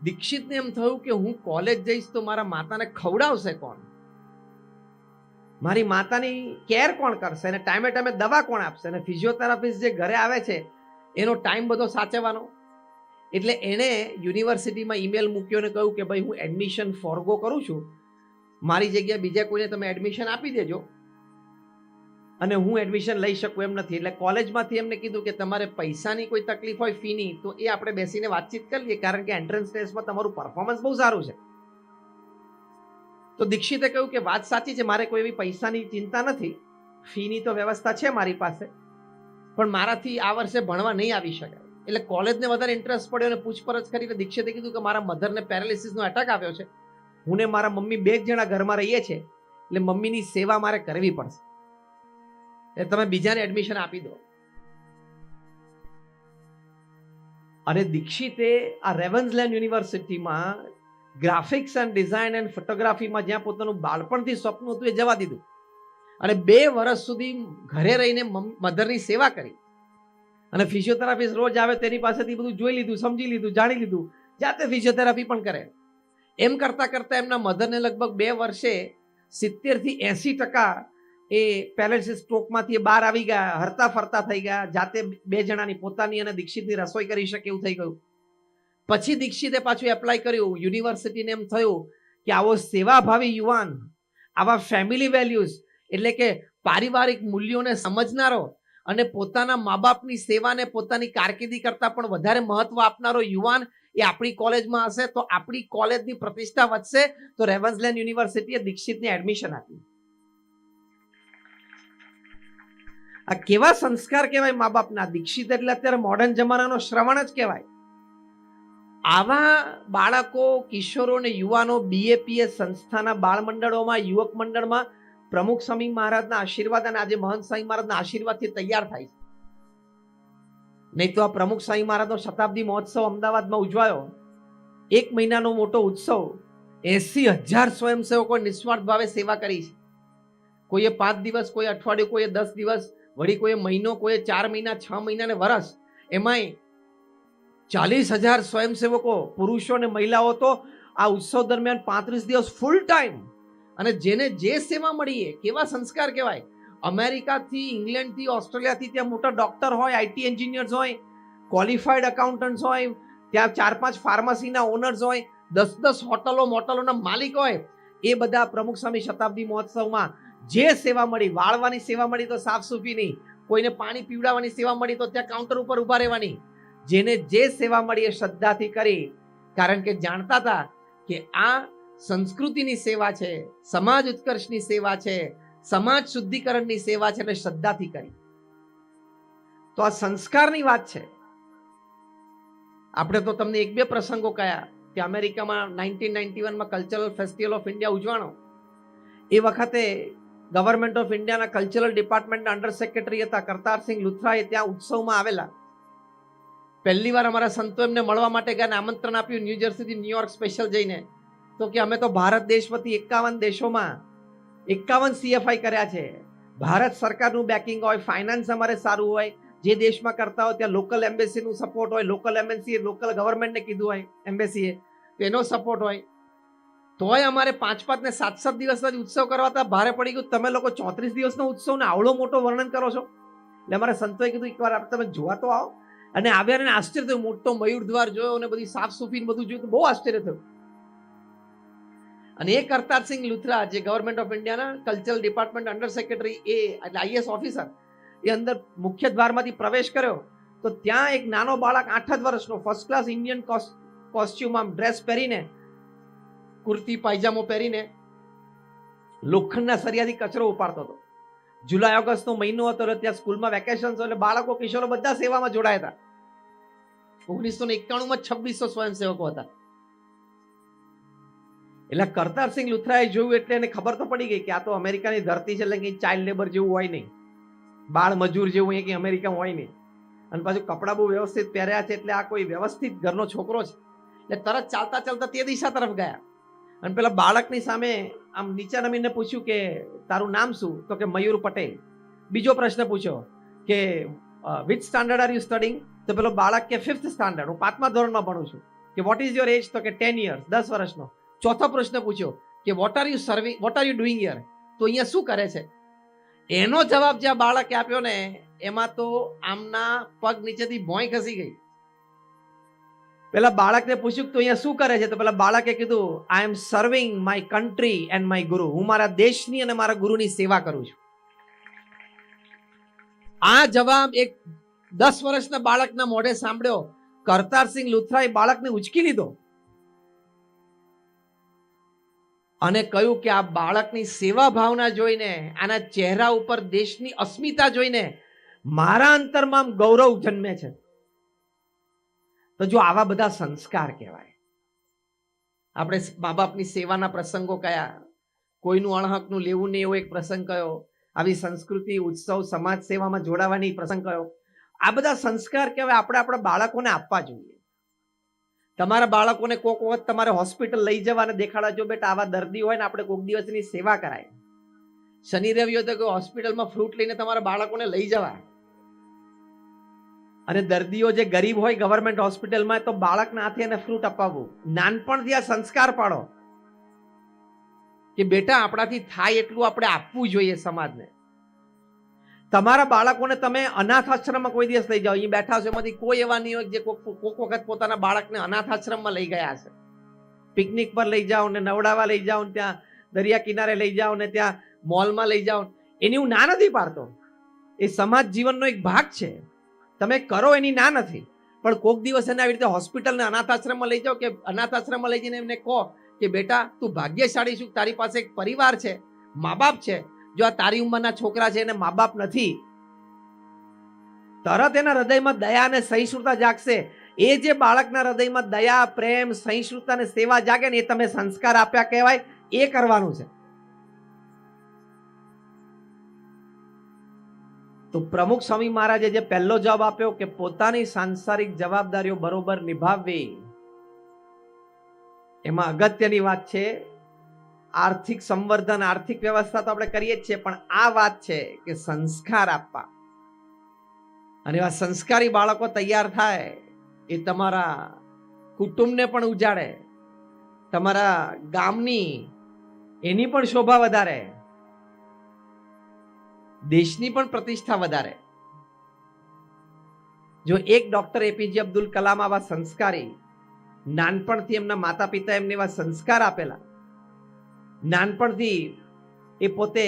દીક્ષિતને એમ થયું કે હું કોલેજ જઈશ તો મારા માતાને ખવડાવશે કોણ, મારી માતાની કેર કોણ કરશે, અને ટાઈમે ટાઈમે દવા કોણ આપશે, અને ફિઝિયોથેરાપિસ્ટ જે ઘરે આવે છે એનો ટાઈમ બધો સાચવવાનો. એટલે એણે યુનિવર્સિટીમાં ઈમેલ મૂક્યો અને કહ્યું કે ભાઈ હું એડમિશન ફોરગો કરું છું, મારી જગ્યાએ બીજા કોઈને તમે એડમિશન આપી દેજો, અને હું એડમિશન લઈ શકું એમ નથી. એટલે કોલેજમાંથી એમને કીધું કે તમારે પૈસાની કોઈ તકલીફ હોય, ફીની, તો એ આપણે બેસીને વાતચીત કરી લઈએ, કારણ કે એન્ટ્રન્સ ટેસ્ટમાં તમારું પરફોર્મન્સ બહુ સારું છે. તો દીક્ષિતે કહ્યું કે વાત સાચી છે, મારે કોઈ એવી પૈસાની ચિંતા નથી, ફીની તો વ્યવસ્થા છે મારી પાસે, પણ મારાથી આ વર્ષે ભણવા નહીં આવી શકે. એટલે કોલેજને વધારે ઇન્ટરેસ્ટ પડ્યો અને પૂછપરછ કરીને દીક્ષિતે કીધું કે મારા મધરને પેરાલિસિસનો એટેક આવ્યો છે, હું ને મારા મમ્મી 2 જણા ઘરમાં રહીએ છીએ, એટલે મમ્મીની સેવા મારે કરવી પડશે, એટલે તમે બીજાને એડમિશન આપી દો. અને દીક્ષિતે આ રેવન્સલેન્ડ યુનિવર્સિટીમાં ગ્રાફિક્સ એન્ડ ડિઝાઇન એન્ડ ફોટોગ્રાફીમાં જ્યાં પોતાનું બાળપણથી સ્વપ્ન હતું એ જવા દીધું અને 2 વર્ષ સુધી ઘરે રહીને મધરની સેવા કરી. અને ફિઝિયોથેરાપિસ્ટ રોજ આવે તેની પાસેથી બધું જોઈ લીધું, સમજી લીધું, જાણી લીધું, જાતે ફિઝિયોથેરાપી પણ કરે. એમ કરતા કરતા એમના મધરને લગભગ 2 વર્ષે 70 થી 80% એ પેરાલિસિસ સ્ટ્રોકમાંથી બહાર આવી ગયા, હરતા ફરતા થઈ ગયા, જાતે 2 જણાની પોતાની અને દીક્ષિતની રસોઈ કરી શકે એવું થઈ ગયું. પછી દીક્ષિતે પાછું એપ્લાય કર્યું યુનિવર્સિટીને. એમ થયું કે આવો સેવાભાવી યુવાન, આવા ફેમિલી વેલ્યુઝ એટલે કે પારિવારિક મૂલ્યોને સમજનારો અને પોતાના મા બાપની સેવાને પોતાની કારકિર્દી કરતા પણ વધારે મહત્વ આપનારો યુવાન એ આપણી કોલેજમાં હશે તો આપણી કોલેજની પ્રતિષ્ઠા વધશે. તો રેવન્સલેન્ડ યુનિવર્સિટીએ દીક્ષિતને એડમિશન આપ્યું. આ કેવા સંસ્કાર કહેવાય મા બાપના. દીક્ષિત એટલે અત્યારે મોડર્ન જમાનાનો શ્રવણ જ કહેવાય. આવા બાળકો, કિશોરો અને યુવાનો BAPS સંસ્થાના બાળ મંડળોમાં, યુવક મંડળમાં પ્રમુખ સ્વામી મહારાજના આશીર્વાદ અને આજે મહંત સ્વામી મહારાજના આશીર્વાદથી તૈયાર થાય છે. નહીં તો આ પ્રમુખ સ્વામી મહારાજનો શતાબ્દી મહોત્સવ અમદાવાદમાં ઉજવાયો, 1 મહિનાનો મોટો ઉત્સવ, 80,000 સ્વયંસેવકો નિસ્વાર્થ ભાવે સેવા કરી છે. કોઈએ 5 દિવસ, કોઈ અઠવાડિયું, કોઈએ 10 દિવસ, વળી કોઈએ મહિનો, કોઈએ 4 મહિના, 6 મહિના ને વર્ષ. એમાંય 40,000 સ્વયંસેવકો, પુરુષો અને મહિલાઓ તો આ ઉત્સવ દરમિયાન 35 દિવસ ફૂલ ટાઈમ. અને જેને જે સેવા મળી એ કેવા સંસ્કાર કહેવાય. અમેરિકાથી, ઇંગ્લેન્ડથી, ઓસ્ટ્રેલિયાથી ત્યાં મોટા ડોક્ટર હોય, IT એન્જિનિયર્સ હોય, ક્વોલિફાઈડ એકાઉન્ટન્ટ્સ હોય, ત્યાં 4-5 ફાર્મસીના ઓનર્સ હોય, 10-10 હોટલો મોટલોના માલિક હોય, એ બધા પ્રમુખ સ્વામી શતાબ્દી મહોત્સવમાં જે સેવા મળી, વાળવાની સેવા મળી તો સાફ સૂફીની, કોઈને પાણી પીવડાવવાની સેવા મળી તો ત્યાં કાઉન્ટર ઉપર ઊભા રહેવાની, જેને જે સેવા મળી એ શ્રદ્ધાથી કરી. કારણ કે જાણતા હતા કે આ સંસ્કૃતિની સેવા છે, સમાજ ઉત્કર્ષની સેવા છે, સમાજ શુદ્ધિકરણની સેવા છે અને શ્રદ્ધાથી કરી. તો આ સંસ્કારની વાત છે. આપણે તો તમને 1-2 પ્રસંગો કયા કે અમેરિકામાં 1991માં કલ્ચરલ ફેસ્ટિવલ ઓફ ઇન્ડિયા ઉજવાણો. એ વખતે ગવર્મેન્ટ ઓફ ઇન્ડિયાના કલ્ચરલ ડિપાર્ટમેન્ટના અંડર સેક્રેટરી હતા કરતારસિંહ લુથરા એ ત્યાં ઉત્સવમાં આવેલા. પહેલી વાર અમારા સંતો એમને મળવા માટે ગયા, આમંત્રણ આપ્યું ન્યૂજર્સીથી ન્યુયોર્ક સ્પેશિયલ જઈને. તો કે અમે તો ભારત દેશ વતી 51 દેશોમાં 51 CFI કર્યા છે. ભારત સરકારનું બેકિંગ હોય, ફાઇનાન્સ અમારે સારું હોય, જે દેશમાં કરતા હોય ત્યાં લોકલ એમ્બેસીનું સપોર્ટ હોય, લોકલ એમ્બેસી લોકલ ગવર્મેન્ટને કીધું હોય એમ્બેસીએ તો એનો સપોર્ટ હોય. તોય અમારે 5-5 ને 7-7 દિવસના જ ઉત્સવ કરવા હતા. ભારે પડી ગયું, તમે લોકો 34 દિવસનો ઉત્સવને આવડો મોટો વર્ણન કરો છો. એટલે અમારે સંતોએ કીધું એકવાર તમે જોવા તો આવો. અને આવ્યા ને આશ્ચર્ય થયું, મોટો મયુર દ્વાર જોયો અને બધી સાફ સુફી બધું જોયું તો બહુ આશ્ચર્ય થયું. અને એ કરતારસિંહ લુથરા જે ગવર્મેન્ટ ઓફ ઇન્ડિયાના કલ્ચરલ ડિપાર્ટમેન્ટ અંડર સેક્રેટરી, એ એટલે IAS ઓફિસર, એ અંદર મુખ્ય દ્વારમાંથી પ્રવેશ કર્યો તો ત્યાં એક નાનો બાળક 8 જ વર્ષનો ફર્સ્ટ ક્લાસ ઇન્ડિયન કોસ્ચ્યુમમાં ડ્રેસ પહેરીને, કુર્તી પાયજામો પહેરીને લોખંડના સરિયાથી કચરો ઉપાડતો હતો. જુલાઈ ઓગસ્ટનો મહિનો હતો એટલે ત્યાં સ્કૂલમાં વેકેશન એટલે બાળકો, કિશોરો બધા સેવામાં જોડાયા હતા. 1991માં 2600 સ્વયંસેવકો હતા. એટલે કરતારસિંહ લુથરાએ જોયું એટલે એને ખબર તો પડી ગઈ કે આ તો અમેરિકાની ધરતી છે, એટલે કંઈ ચાઇલ્ડ લેબર જેવું હોય નહીં, બાળ મજૂર જેવું અહીં કંઈ અમેરિકામાં હોય નહીં. અને પાછું કપડાં બહુ વ્યવસ્થિત પહેર્યા છે એટલે આ કોઈ વ્યવસ્થિત ઘરનો છોકરો છે. એટલે તરત ચાલતા ચાલતા તે દિશા તરફ ગયા અને પેલા બાળકની સામે આમ નીચે નમીને પૂછ્યું કે તારું નામ શું? તો કે મયુર પટેલ. બીજો પ્રશ્ન પૂછ્યો કે which standard are you studying? તો પેલો બાળક કે 5th સ્ટાન્ડર્ડ, હું 5મા ધોરણમાં ભણું છું. કે વોટ ઇઝ યોર એજ? તો કે 10 years, 10 વર્ષનો. ચોથો પ્રશ્ન પૂછ્યો કે what are you serving, what are you doing here? તો અહીંયા શું કરે છે? એનો જવાબ જે બાળકે આપ્યો ને એમાં તો આમના પગ નીચેથી ભોંય ખસી ગઈ. પેલા બાળકને પૂછ્યું તો અહીંયા શું કરે છે? તો પેલા બાળકે કીધું I am serving my country and my guru. હું મારા દેશની અને મારા ગુરુની સેવા કરું છું. આ જવાબ એક 10 વર્ષના બાળકના મોઢે સાંભળ્યો. કરતારસિંહ લુથરાએ બાળકને ઉચકી લીધો અને કહ્યું કે આ બાળકની સેવા ભાવના જોઈને, આના ચહેરા ઉપર દેશની અસ્મિતા જોઈને મારા અંતરમાં આમ ગૌરવ જન્મે છે. તો જો આવા બધા સંસ્કાર કહેવાય. આપણે મા બાપની સેવાના પ્રસંગો કયા, કોઈનું અણહકનું લેવું નહીં એવો એક પ્રસંગ કયો, આવી સંસ્કૃતિ ઉત્સવ સમાજ સેવામાં જોડાવાની પ્રસંગ કયો. આ બધા સંસ્કાર કહેવાય આપણે આપણા બાળકોને આપવા જોઈએ. તમારા બાળકોને કોક વખત તમારે હોસ્પિટલ લઈ જવા અને દેખાડા, જો બેટા આવા દર્દી હોય ને આપણે કોક દિવસની સેવા કરાય. શનિ રવિ હોય તો હોસ્પિટલમાં ફ્રૂટ લઈને તમારા બાળકોને લઈ જવા. અને દર્દીઓ જે ગરીબ હોય ગવર્મેન્ટ હોસ્પિટલમાં તો બાળકના હાથે એને ફ્રૂટ અપાવવું. નાનપણથી આ સંસ્કાર પાડો કે બેટા આપણાથી થાય એટલું આપણે આપવું જોઈએ સમાજને. તમારા બાળકોને તમે અનાથ આશ્રમમાં કોઈ દિવસ લઈ જાઓ, અહીં બેઠા છો એમાંથી કોઈ એવા નહીં હોય જે કોક વખત પોતાના બાળકને અનાથ આશ્રમમાં લઈ ગયા છે. પિકનિક પર લઈ જાઓ ને નવડાવવા લઈ જાઓ ને ત્યાં દરિયા કિનારે લઈ જાઓ ને ત્યાં મોલમાં લઈ જાઓ. એની હું ના નથી પાડતો, એ સમાજ જીવનનો એક ભાગ છે, તમે કરો એની ના નથી. પણ કોક દિવસ એને આવી રીતે હોસ્પિટલ ને અનાથ આશ્રમમાં લઈ જાઓ કે અનાથ આશ્રમમાં લઈ જઈને એમને કહો કે બેટા તું ભાગ્યશાળી છું, તારી પાસે એક પરિવાર છે, મા બાપ છે. જો આ તારી ઉંમરના છોકરા છે એને મા બાપ નથી, તરત એના હૃદયમાં દયા અને સહિષ્ણુતા જાગશે. એ જે બાળકના હૃદયમાં દયા, પ્રેમ, સહિષ્ણુતા અને સેવા જાગે ને એ તમે સંસ્કાર આપ્યા કહેવાય. એ કરવાનું છે. તો પ્રમુખ સ્વામી મહારાજે જે પહેલો જવાબ આપ્યો કે પોતાની સાંસારિક જવાબદારીઓ બરોબર નિભાવવી, એમાં અગત્યની વાત છે આર્થિક સંવર્ધન, આર્થિક વ્યવસ્થા તો આપણે કરીએ જ છીએ, પણ આ વાત છે કે સંસ્કાર આપવા. અને એવા સંસ્કારી બાળકો તૈયાર થાય એ તમારા કુટુંબને પણ ઉજાડે, તમારા ગામની એની પણ શોભા વધારે, દેશની પણ પ્રતિષ્ઠા વધારે. જો એક ડોક્ટર એપીજે અબ્દુલ કલામ આવા સંસ્કારી, નાનપણથી એમના માતા પિતા એમને એવા સંસ્કાર આપેલા, નાનપણથી એ પોતે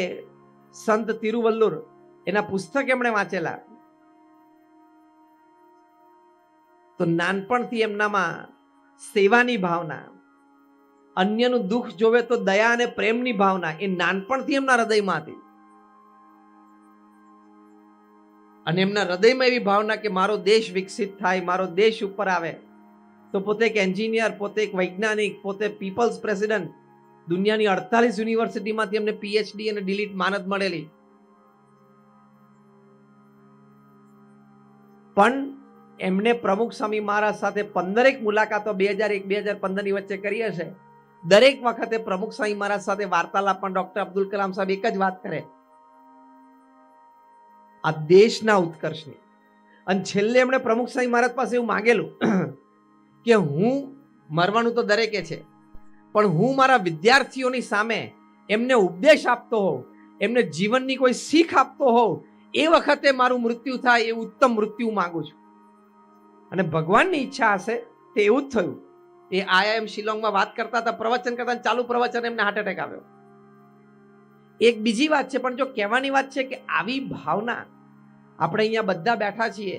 સંત તિરુવલ્લુર એના પુસ્તક એમણે વાંચેલા, તો નાનપણથી એમનામાં સેવાની ભાવના, અન્યનું દુઃખ જોવે તો દયા અને પ્રેમની ભાવના એ નાનપણથી એમના હૃદયમાં હતી. અને એમના હૃદયમાં એવી ભાવના કે મારો દેશ વિકસિત થાય, મારો દેશ ઉપર આવે. તો પોતે એક એન્જિનિયર, પોતે એક વૈજ્ઞાનિક, પોતે પીપલ્સ પ્રેસિડેન્ટ, દુનિયાની 48 યુનિવર્સિટીમાંથી એમને પીએચડી અને ડિલીટ માનદ મળેલી. પણ એમને પ્રમુખ સ્વામી મહારાજ સાથે 15 મુલાકાતો 2001-2015 ની વચ્ચે કરી હશે. દરેક વખતે પ્રમુખ સ્વામી મહારાજ સાથે વાર્તાલાપ પણ ડોક્ટર અબ્દુલ કલામ સાહેબ એક જ વાત કરે, આ દેશના ઉત્કર્ષની. અને છેલ્લે એમણે પ્રમુખ સ્વામી મહારાજ પાસે એવું માંગેલું કે હું મરવાનું તો દરેકે છે, પણ હું મારા વિદ્યાર્થીઓની સામે એમને ઉપદેશ આપતો હોઉં, એમને જીવનની કોઈ શીખ આપતો હોઉં, એ વખતે મારું મૃત્યુ થાય એ ઉત્તમ મૃત્યુ માંગુ છું. અને ભગવાનની ઈચ્છા હશે તે એવું જ થયું. એ આઈઆઈએમ શિલોંગમાં વાત કરતા હતા, પ્રવચન કરતા, ચાલુ પ્રવચન એમને હાર્ટ એટેક આવ્યો. એક બીજી વાત છે, પણ જો કહેવાની વાત છે કે આવી ભાવના આપણે અહીંયા બધા બેઠા છીએ,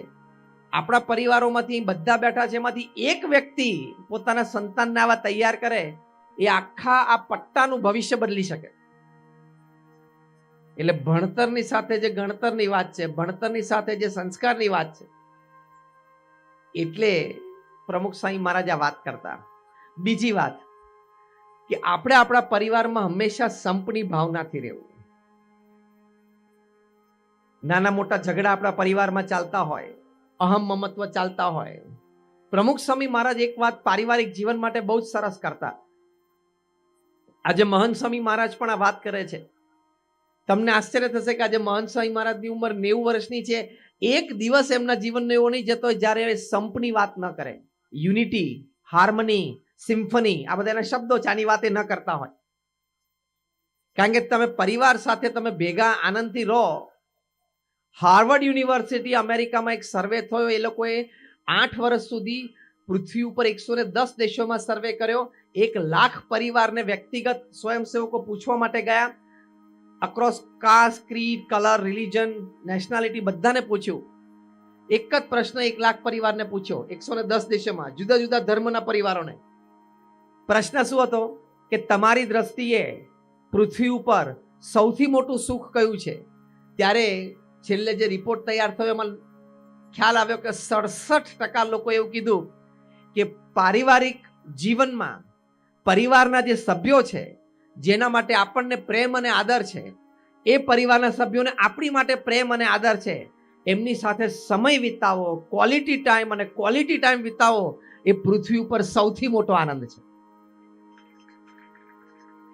આપણા પરિવારોમાંથી બધા બેઠા છે, એમાંથી એક વ્યક્તિ પોતાના સંતાનને આવા તૈયાર કરે, એ આખા આ પટ્ટાનું ભવિષ્ય બદલી શકે. એટલે ભણતરની સાથે જે ગણતરની વાત છે, ભણતરની સાથે જે સંસ્કારની વાત છે, એટલે પ્રમુખ સ્વામી મહારાજ આ વાત કરતા. બીજી વાત કે આપણે આપણા પરિવારમાં હંમેશા સંપની ભાવનાથી રહેવું. નાના મોટા ઝઘડા આપણા પરિવારમાં ચાલતા હોય, અહમ મમત્વ ચાલતા હોય. પ્રમુખ સ્વામી મહારાજ એક વાત પારિવારિક જીવન માટે બહુ જ સરસ કરતા. આજે મહંત સ્વામી મહારાજ પણ આ વાત કરે છે. તમને આશ્ચર્ય થશે કે આજે મહંત સ્વામી મહારાજની ઉંમર 90 વર્ષની છે. એક દિવસ એમના જીવનનો એવો નહીં જતો જ્યારે એ સંપની વાત ન કરે. યુનિટી, હાર્મની, સિમ્ફની, આ બધાના શબ્દો ચાની વાતે ન કરતા હોય. કારણ કે તમે પરિવાર સાથે તમે ભેગા આનંદથી રહો. હાર્વર્ડ યુનિવર્સિટી અમેરિકામાં એક સર્વે થયો, એ લોકોએ 8 વર્ષ સુધી પૃથ્વી ઉપર 110 દેશોમાં સર્વે કર્યો. 1 લાખ પરિવારને વ્યક્તિગત સ્વયંસેવકો પૂછવા માટે ગયા. Across caste, creed, colour, religion, nationality બધાને પૂછ્યું. એક જ પ્રશ્ન 1 લાખ પરિવારને પૂછ્યો 110 દેશોમાં, જુદા જુદા ધર્મના પરિવારોને. પ્રશ્ન શું હતો? કે તમારી દ્રષ્ટિએ પૃથ્વી ઉપર સૌથી મોટું સુખ કયું છે, ત્યારે છેલ્લે જે રિપોર્ટ તૈયાર થયો એમાં ખ્યાલ આવ્યો કે 67% લોકો એવું કીધું કે પારિવારિક જીવનમાં પરિવારના જે સભ્યો છે, જેના માટે આપણને પ્રેમ અને આદર છે, એ પરિવારના સભ્યોને આપણી માટે પ્રેમ અને આદર છે, એમની સાથે સમય વિતાવો, ક્વોલિટી ટાઈમ વિતાવો, એ પૃથ્વી ઉપર સૌથી મોટો આનંદ છે.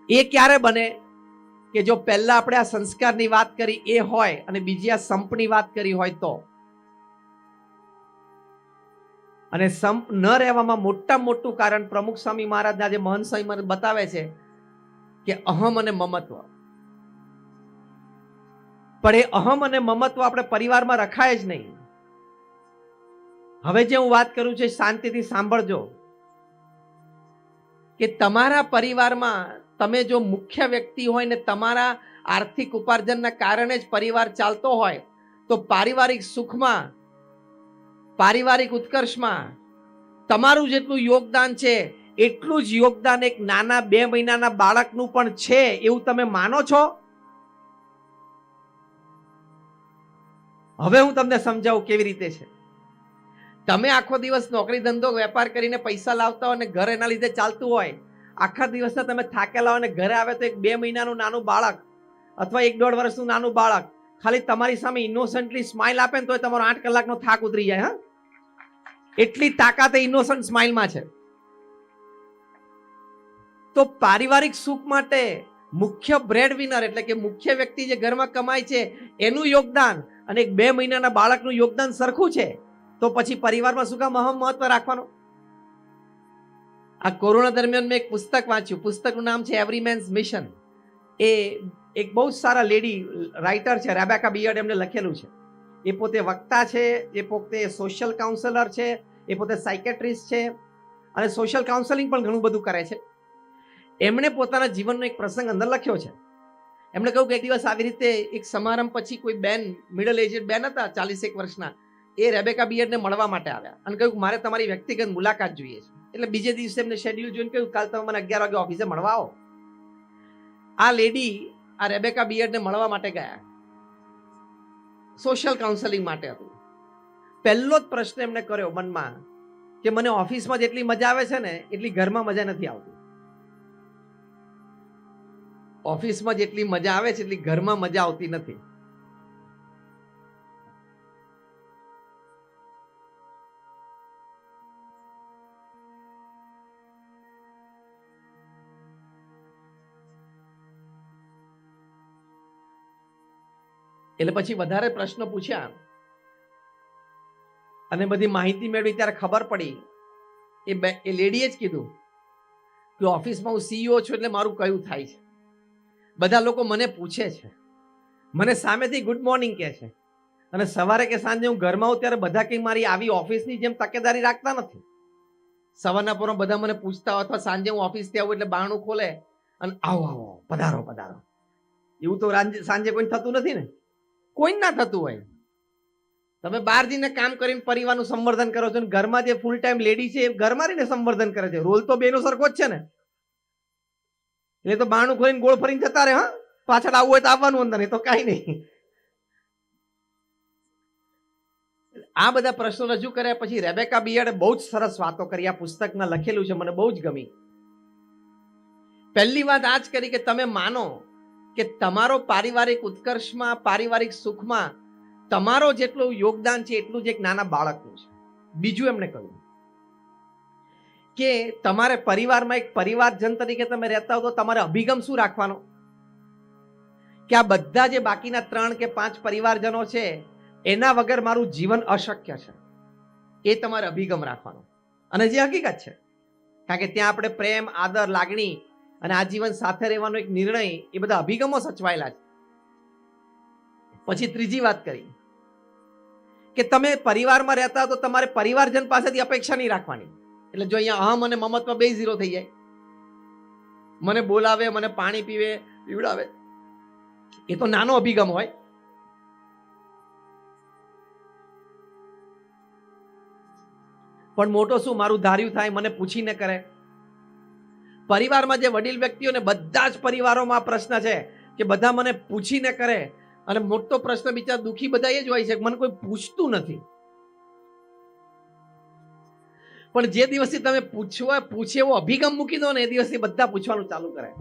એ ક્યારે બને કે જો પહેલા આપણે આ સંસ્કારની વાત કરી એ હોય અને બીજી આ સંપની વાત કરી હોય તો. અને સંપ ન રહેવામાં મોટામાં મોટું કારણ પ્રમુખ સ્વામી મહારાજના જે મહંત સ્વામી મહારાજ બતાવે છે કે અહમ અને મમત્વ. પણ એ અહમ અને મમત્વ આપણે પરિવારમાં રખાય જ નહીં. હવે જે હું વાત કરું છું શાંતિથી સાંભળજો કે તમારા પરિવારમાં તમે જો મુખ્ય વ્યક્તિ હોય ને તમારા આર્થિક ઉપાર્જનના કારણે જ પરિવાર ચાલતો હોય તો પારિવારિક સુખમાં, પારિવારિક ઉત્કર્ષમાં તમારું જેટલું યોગદાન છે એટલું જ યોગદાન એક નાના 2 મહિનાના બાળકનું પણ છે, એવું તમે માનો છો? હવે હું તમને સમજાવું કેવી રીતે છે. તમે આખો દિવસ નોકરી ધંધો વેપાર કરીને પૈસા લાવતા હોય અને ઘર એના લીધે ચાલતું હોય, આખા દિવસના તમે થાકેલા હોય અને ઘરે આવે તો એક 2 મહિનાનું નાનું બાળક અથવા 1-1.5 વર્ષનું નાનું બાળક ખાલી તમારી સામે ઇનોસન્ટલી સ્માઇલ આપે ને તો તમારો 8 કલાકનો થાક ઉતરી જાય. એટલી તાકાત ઇનોસન્ટ સ્માઇલમાં છે. તો પારિવારિક સુખ માટે મુખ્ય બ્રેડવિનર એટલે કે મુખ્ય વ્યક્તિ જે ઘરમાં કમાય છે એનું યોગદાન અને એક 2 મહિનાના બાળકનું યોગદાન સરખું છે, તો પછી પરિવારમાં શું કામ મહત્વ રાખવાનો? આ કોરોના દરમિયાન મેં એક પુસ્તક વાંચ્યું. પુસ્તકનું નામ છે એવરી મેન્સ મિશન. એ એક બહુ સારા લેડી રાઇટર છે, રેબેકા બિયર્ડ, એમને લખેલું છે. એ પોતે વક્તા છે, એ પોતે સોશિયલ કાઉન્સેલર છે, એ પોતે સાયકેટ્રિસ્ટ છે અને સોશિયલ કાઉન્સેલિંગ પણ ઘણું બધું કરે છે. એમણે પોતાના જીવનનો એક પ્રસંગ અંદર લખ્યો છે. એમણે કહ્યું કે એક દિવસ આવી રીતે એક સમારંભ પછી કોઈ બેન, મિડલ એજડ બેન હતા, 40 વર્ષના, એ રેબેકા બિયર્ડને મળવા માટે આવ્યા અને કહ્યું મારે તમારી વ્યક્તિગત મુલાકાત જોઈએ છે. એટલે બીજે દિવસે એમને શેડ્યુલ જોઈને કહ્યું કાલ તમે મને 11 વાગે ઓફિસે મળવા આવો. આ લેડી આ રેબેકા બિયર્ડને મળવા માટે ગયા. સોશિયલ કાઉન્સેલિંગ માટે હતું. પહેલો જ પ્રશ્ન એમને કર્યો મનમાં કે મને ઓફિસમાં જેટલી મજા આવે છે ને એટલી ઘરમાં મજા નથી આવતી. ઓફિસમાં જેટલી મજા આવે છે એટલી ઘરમાં મજા આવતી નથી. એટલે પછી વધારે પ્રશ્નો પૂછ્યા અને બધી માહિતી મેળવી ત્યારે ખબર પડી એ લેડીએ જ કીધું કે ઓફિસમાં હું સીઈઓ છું એટલે મારું કયું થાય છે. બધા લોકો મને પૂછે છે, મને સામેથી ગુડ મોર્નિંગ કહે છે અને સવારે કે સાંજે હું ઘરમાં આવું ત્યારે બધા કંઈ મારી આવી ઓફિસની જેમ તકેદારી રાખતા નથી. સવારના પોરમાં બધા મને પૂછતા હોય અથવા સાંજે હું ઓફિસથી આવું એટલે બારણું ખોલે અને આવો આવો પધારો પધારો. એવું તો સાંજે કોઈ થતું નથી ને, કોઈ ના થતું હોય. તમે બહાર જઈને કામ કરીને પરિવારનું સંવર્ધન કરો છો, ઘરમાં જે ફૂલ ટાઈમ લેડી છે એ ઘરમાં રહીને સંવર્ધન કરે છે. રોલ તો બેનો સરખો જ છે ને. એટલે તો બારણું ખોલીને ગોળ ફરીને જતા રહે. હા, પાછળ આવવું હોય તો આવવાનું અંદર, એ તો કાંઈ નહીં. આ બધા પ્રશ્નો રજૂ કર્યા પછી રેબેકા બિયર્ડે બહુ જ સરસ વાતો કરી. આ પુસ્તકમાં લખેલું છે, મને બહુ જ ગમી. પહેલી વાત આ જ કરી કે તમે માનો કે તમારો પારિવારિક ઉત્કર્ષમાં, પારિવારિક સુખમાં તમારો જેટલું યોગદાન છે એટલું જ એક નાના બાળકનું છે. બીજું એમણે કહ્યું કે તમારે પરિવારમાં એક પરિવારજન તરીકે તમે રહેતા હો તો તમારે અભિગમ શું રાખવાનો કે આ બધા જે બાકીના 3 કે 5 પરિવારજનો છે એના વગર મારું જીવન અશક્ય છે. એ તમારે અભિગમ રાખવાનો. અને જે હકીકત છે, કારણ કે ત્યાં આપણે પ્રેમ, આદર, લાગણી અને આજીવન સાથે રહેવાનો એક નિર્ણય, એ બધા અભિગમો સચવાયેલા છે. પછી ત્રીજી વાત કરી કે તમે પરિવારમાં રહેતા હો તો તમારે પરિવારજન પાસેથી અપેક્ષા નહીં રાખવાની. એટલે જો અહીંયા અહમ અને મમત્વ 2 0 થઈ જાય. મને બોલાવે, મને પાણી પીવડાવે, એ તો નાનો અભિગમ હોય. પણ મોટો શું, મારું ધાર્યું થાય, મને પૂછીને કરે. પરિવારમાં જે વડીલ વ્યક્તિઓને બધા જ પરિવારોમાં પ્રશ્ન છે કે બધા મને પૂછીને કરે, અને મોટો પ્રશ્ન બિચારા દુઃખી બધા એ જ હોય છે કે મને કોઈ પૂછતું નથી. પણ જે દિવસથી તમે પૂછે એવો અભિગમ મૂકી દો ને, એ દિવસથી બધા પૂછવાનું ચાલુ કરે.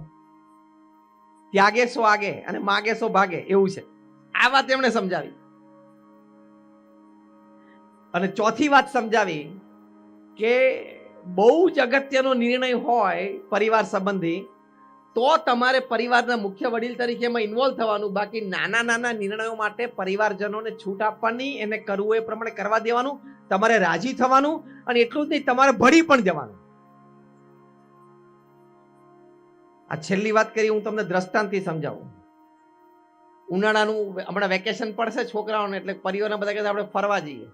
ત્યાગે સો આગે અને માગે સો ભાગે, એવું છે. આ વાત એમણે સમજાવી. અને ચોથી વાત સમજાવી કે બહુ જ અગત્યનો નિર્ણય હોય પરિવાર સંબંધી, તો તમારે પરિવારના મુખ્ય વડીલ તરીકે એમાં ઇન્વોલ્વ થવાનું. બાકી નાના નાના નિર્ણયો માટે પરિવારજનોને છૂટ આપવાની, એને કરવું એ પ્રમાણે કરવા દેવાનું, તમારે રાજી થવાનું, અને એટલું જ નહીં, તમારે ભળી પણ જવાનું. આ છેલ્લી વાત કરી, હું તમને દ્રષ્ટાંતથી સમજાવું. ઉનાળાનું હમણાં વેકેશન પડશે છોકરાઓને, એટલે પરિવારના બધા કહેશે આપણે ફરવા જઈએ,